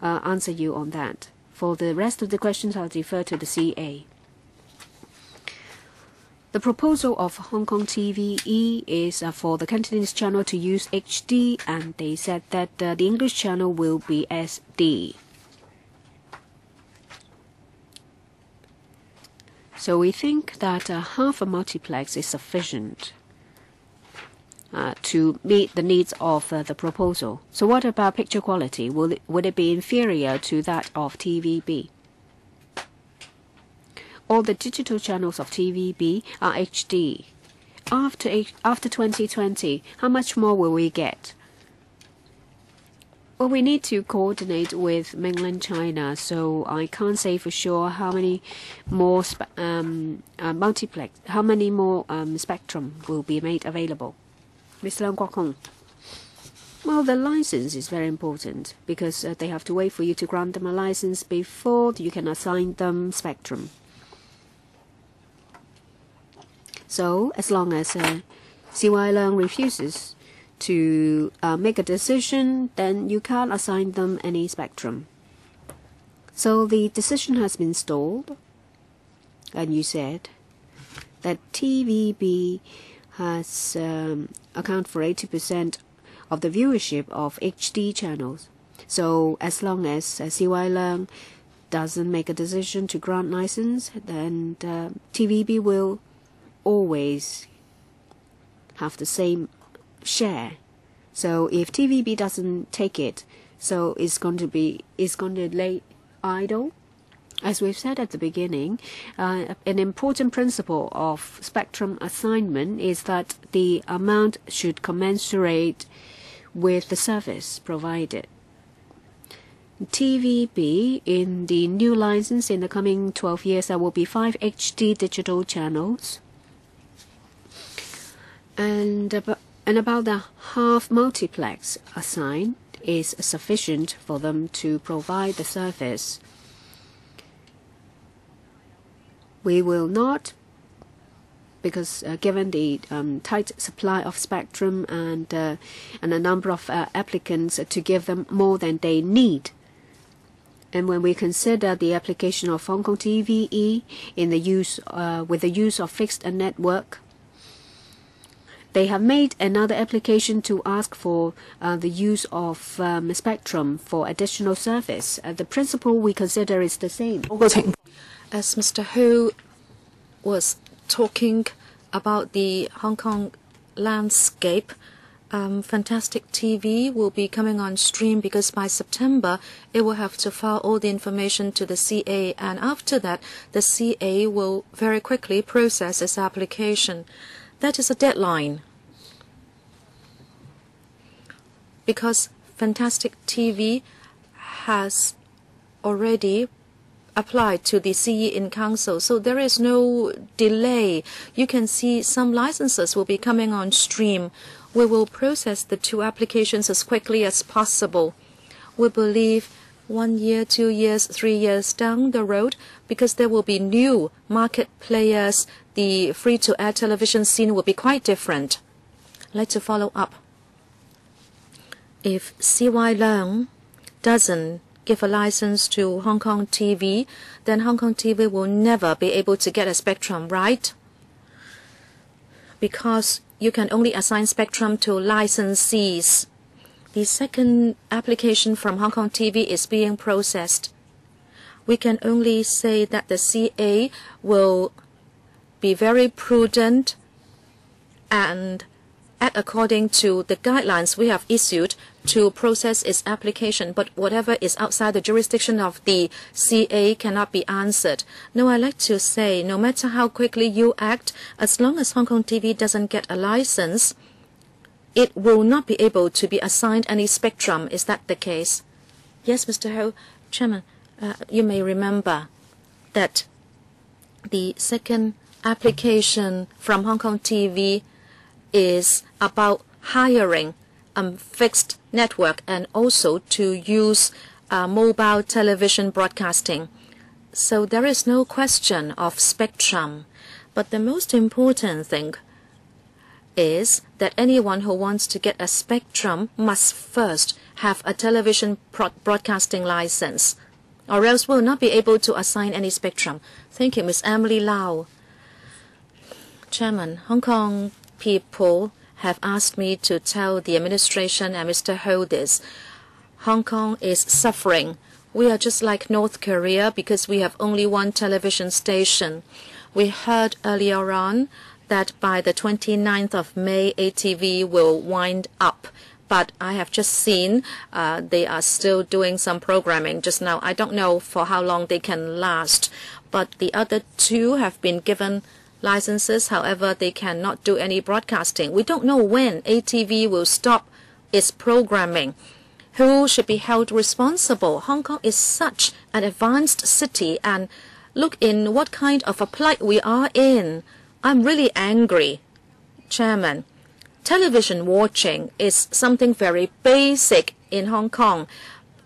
answer you on that. For the rest of the questions, I'll defer to the CA. The proposal of Hong Kong TVE is for the Cantonese channel to use HD, and they said that the English channel will be SD. So we think that half a multiplex is sufficient to meet the needs of the proposal. So what about picture quality? Would it be inferior to that of TVB? All the digital channels of TVB are HD. After 2020, how much more will we get? Well, we need to coordinate with mainland China, so I can't say for sure how many more spectrum will be made available. Mr. Leung Kwok Hong. Well, the license is very important, because they have to wait for you to grant them a license before you can assign them spectrum. So, as long as CY Leung refuses to make a decision, then you can't assign them any spectrum. So the decision has been stalled, and you said that TVB has account for 80% of the viewership of HD channels. So as long as CY Leung doesn't make a decision to grant license, then TVB will always have the same share. So if TVB doesn't take it, so it's going to lay idle. As we've said at the beginning, an important principle of spectrum assignment is that the amount should commensurate with the service provided. TVB, in the new license in the coming 12 years, there will be 5 HD digital channels. And about the half multiplex assigned is sufficient for them to provide the service. We will not, because given the tight supply of spectrum and a number of applicants, to give them more than they need. And when we consider the application of Hong Kong TVE in the use with the use of fixed network, they have made another application to ask for the use of spectrum for additional service. The principle we consider is the same. As Mr. Hu was talking about the Hong Kong landscape, Fantastic TV will be coming on stream because by September it will have to file all the information to the CA, and after that the CA will very quickly process its application. That is a deadline. Because Fantastic TV has already applied to the CE in Council, so there is no delay. You can see some licenses will be coming on stream. We will process the two applications as quickly as possible. We believe 1 year, 2 years, 3 years down the road, because there will be new market players, the free-to-air television scene will be quite different. I'd like to follow up. If CY Leung doesn't give a license to Hong Kong TV, then Hong Kong TV will never be able to get a spectrum, right? Because you can only assign spectrum to licensees. The second application from Hong Kong TV is being processed. We can only say that the CA will be very prudent and act according to the guidelines we have issued to process its application, but whatever is outside the jurisdiction of the CA cannot be answered. No, I like to say, no matter how quickly you act, as long as Hong Kong TV doesn't get a license, it will not be able to be assigned any spectrum. Is that the case? Yes, Mr. Ho. Chairman, you may remember that the second application from Hong Kong TV is about hiring a fixed network and also to use mobile television broadcasting. So there is no question of spectrum. But the most important thing is that anyone who wants to get a spectrum must first have a television broadcasting license, or else will not be able to assign any spectrum. Thank you, Ms. Emily Lau. Chairman, Hong Kong people have asked me to tell the administration and Mr. Ho this. Hong Kong is suffering. We are just like North Korea because we have only one television station. We heard earlier on that by the 29th of May, ATV will wind up. But I have just seen they are still doing some programming just now. I don't know for how long they can last. But the other two have been given licenses. However, they cannot do any broadcasting. We don't know when ATV will stop its programming. Who should be held responsible? Hong Kong is such an advanced city, and look in what kind of a plight we are in. I'm really angry, Chairman. Television watching is something very basic in Hong Kong.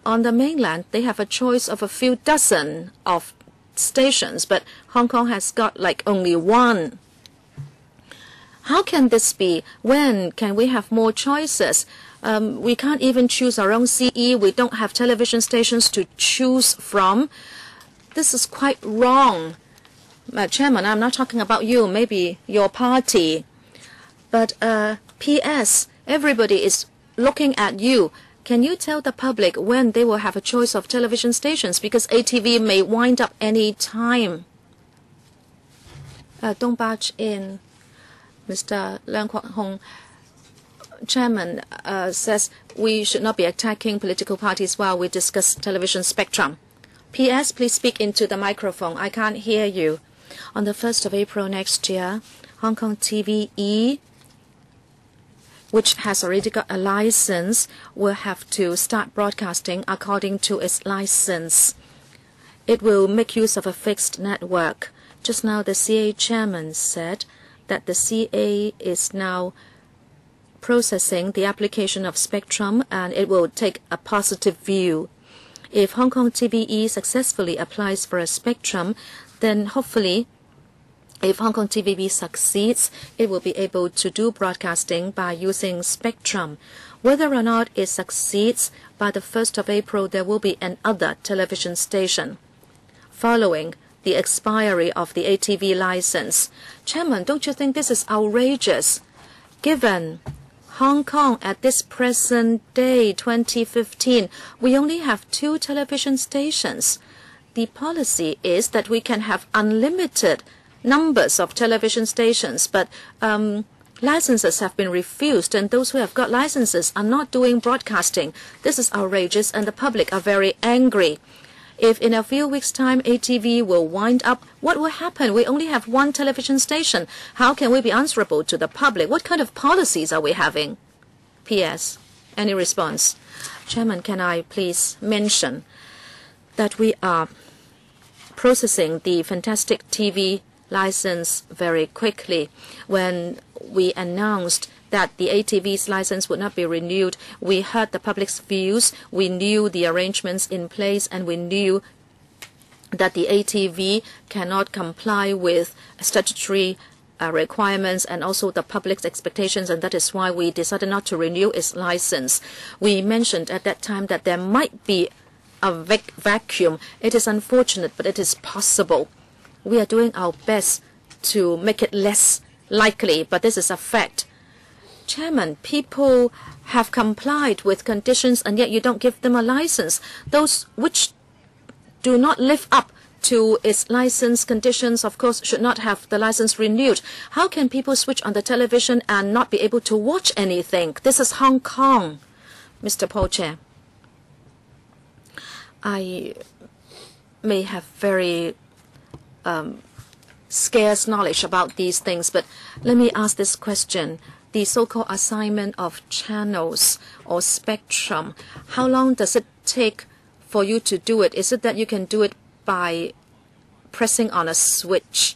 On the mainland, they have a choice of a few dozen of stations, but Hong Kong has got like only one. How can this be? When can we have more choices? We can't even choose our own CE. We don't have television stations to choose from. This is quite wrong. Chairman, I'm not talking about you, maybe your party. But P.S., everybody is looking at you. Can you tell the public when they will have a choice of television stations? Because ATV may wind up any time. Don't barge in. Mr. Leung Kwok Hong, Chairman, says we should not be attacking political parties while we discuss television spectrum. P.S. Please speak into the microphone. I can't hear you. On the 1st of April next year, Hong Kong TVE, which has already got a license, will have to start broadcasting according to its license. It will make use of a fixed network. Just now the CA chairman said that the CA is now processing the application of spectrum and it will take a positive view. If Hong Kong TVE successfully applies for a spectrum, then hopefully if Hong Kong TVE succeeds, it will be able to do broadcasting by using spectrum. Whether or not it succeeds, by the 1st of April there will be another television station following the expiry of the ATV license. Chairman, don't you think this is outrageous? Given Hong Kong at this present day, 2015, we only have 2 television stations. The policy is that we can have unlimited numbers of television stations, but licenses have been refused, and those who have got licenses are not doing broadcasting. This is outrageous, and the public are very angry. If in a few weeks' time ATV will wind up, what will happen? We only have one television station. How can we be answerable to the public? What kind of policies are we having? P.S. Any response? Chairman, can I please mention that we are processing the fantastic TV license very quickly. When we announced that the ATV's license would not be renewed, we heard the public's views, we knew the arrangements in place, and we knew that the ATV cannot comply with statutory requirements and also the public's expectations, and that is why we decided not to renew its license. We mentioned at that time that there might be a vacuum. It is unfortunate, but it is possible. We are doing our best to make it less likely, but this is a fact. Chairman, people have complied with conditions and yet you don't give them a license. Those which do not live up to its license conditions, of course, should not have the license renewed. How can people switch on the television and not be able to watch anything? This is Hong Kong. Mr. Paul Chair, I may have very scarce knowledge about these things, but let me ask this question. The so-called assignment of channels or spectrum, how long does it take for you to do it? Is it that you can do it by pressing on a switch?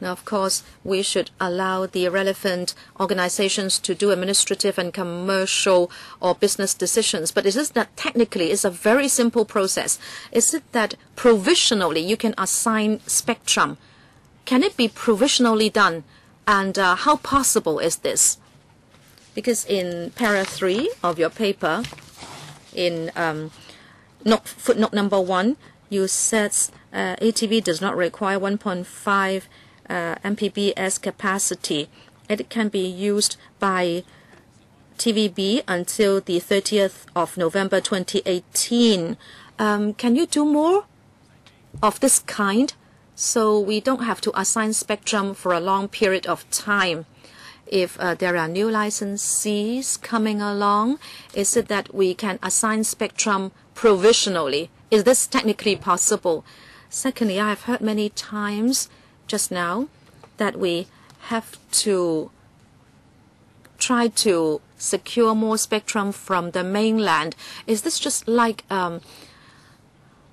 Now, of course, we should allow the relevant organizations to do administrative and commercial or business decisions. But is it that technically it's a very simple process? Is it that provisionally you can assign spectrum? Can it be provisionally done? And how possible is this? Because in para 3 of your paper, in footnote number 1, you said ATV does not require 1.5 Mbps capacity. It can be used by TVB until the 30th of November 2018. Can you do more of this kind? So we don't have to assign spectrum for a long period of time. If there are new licensees coming along, is it that we can assign spectrum provisionally? Is this technically possible? Secondly, I have heard many times just now that we have to try to secure more spectrum from the mainland. Is this just like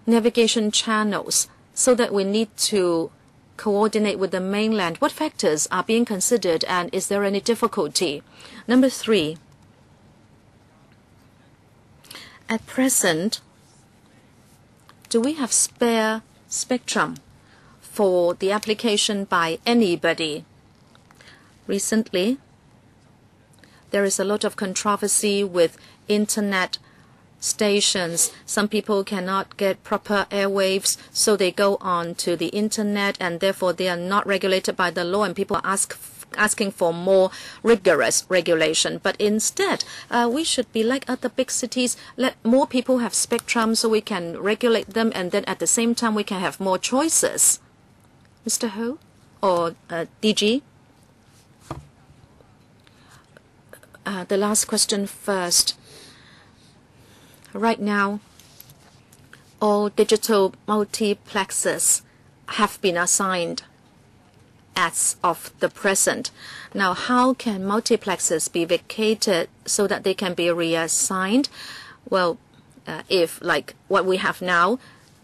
navigation channels, so that we need to coordinate with the mainland? What factors are being considered, and is there any difficulty? Number 3, at present, do we have spare spectrum for the application by anybody? Recently, there is a lot of controversy with internet stations. Some people cannot get proper airwaves, so they go on to the internet, and therefore they are not regulated by the law, and people are asking for more rigorous regulation. But instead, we should be like other big cities, let more people have spectrum so we can regulate them, and then at the same time we can have more choices. Mr. Ho or DG? The last question first. Right now, all digital multiplexes have been assigned as of the present. Now, how can multiplexes be vacated so that they can be reassigned? Well, if, like what we have now,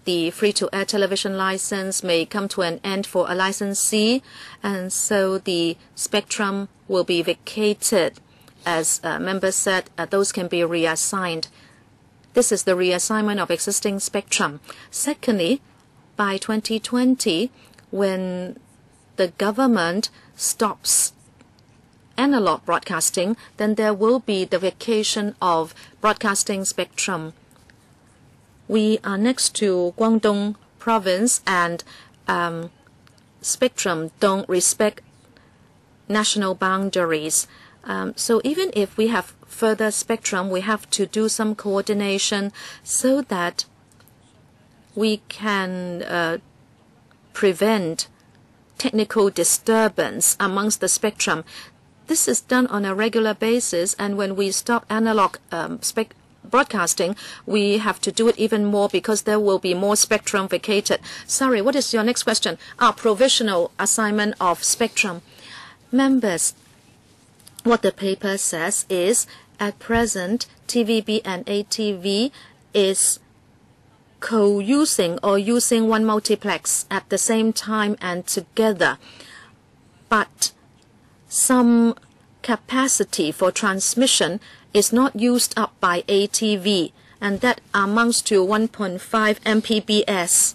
the free-to-air television license may come to an end for a licensee, and so the spectrum will be vacated. As members said, those can be reassigned. This is the reassignment of existing spectrum. Secondly, by 2020, when the government stops analog broadcasting, then there will be the vacation of broadcasting spectrum. We are next to Guangdong province, and spectrum don't respect national boundaries. So even if we have further spectrum, we have to do some coordination so that we can prevent technical disturbance amongst the spectrum. this is done on a regular basis, and when we stop analog broadcasting, we have to do it even more because there will be more spectrum vacated. Sorry, what is your next question? Provisional assignment of spectrum. Members, what the paper says is, at present, TVB and ATV is co-using or using one multiplex at the same time and together. But some capacity for transmission is not used up by ATV, and that amounts to 1.5 Mbps.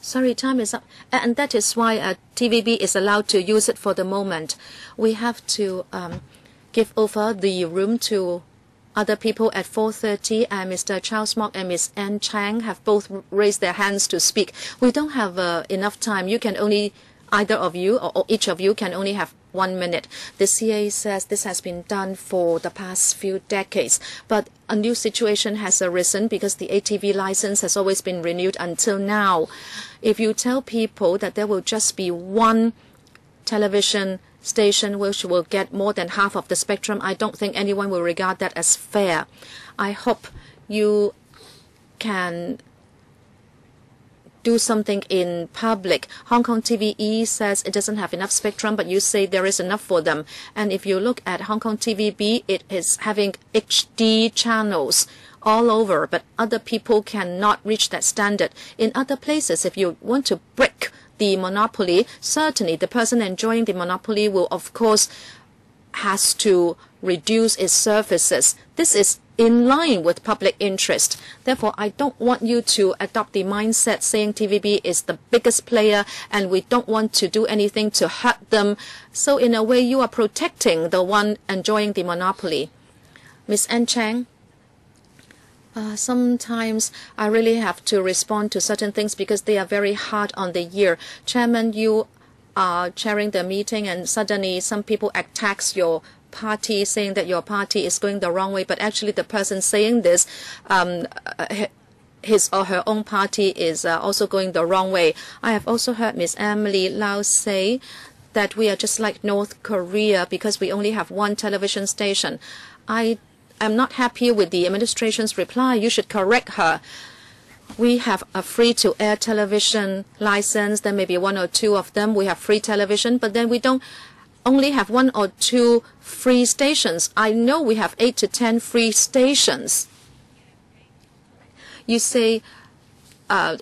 Sorry, time is up. And that is why TVB is allowed to use it for the moment. We have to give over the room to other people at 4:30, and Mr. Charles Mok and Ms. Anne Chang have both raised their hands to speak. We don't have enough time. You can only, either of you or each of you can only have 1 minute. The CA says this has been done for the past few decades, but a new situation has arisen because the ATV license has always been renewed until now. If you tell people that there will just be one television station which will get more than half of the spectrum, I don't think anyone will regard that as fair. I hope you can do something in public. Hong Kong TVE says it doesn't have enough spectrum, but you say there is enough for them. And if you look at Hong Kong TVB, it is having HD channels all over, but other people cannot reach that standard. In other places, if you want to break the monopoly, certainly the person enjoying the monopoly will, of course, has to reduce its services. This is in line with public interest. Therefore, I don't want you to adopt the mindset saying TVB is the biggest player and we don't want to do anything to hurt them. So in a way, you are protecting the one enjoying the monopoly. Ms. Anne Chang, sometimes I really have to respond to certain things because they are very hard on the ear. Chairman, you are chairing the meeting and suddenly some people attacks your party saying that your party is going the wrong way, but actually the person saying this, his or her own party is also going the wrong way. I have also heard Ms. Emily Lau say that we are just like North Korea because we only have one television station. I am not happy with the administration's reply. You should correct her. We have a free-to-air television license. There may be one or two of them. We have free television, but then we don't only have one or two free stations. I know we have 8 to 10 free stations. You say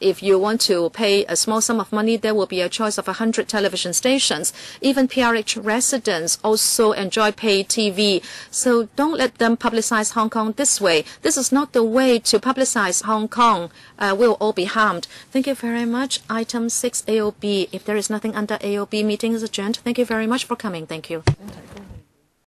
if you want to pay a small sum of money, there will be a choice of 100 television stations. Even PRH residents also enjoy pay TV. So don't let them publicize Hong Kong this way. This is not the way to publicize Hong Kong. We'll all be harmed. Thank you very much. Item 6, AOB. If there is nothing under AOB, meeting is adjourned. Thank you very much for coming. Thank you.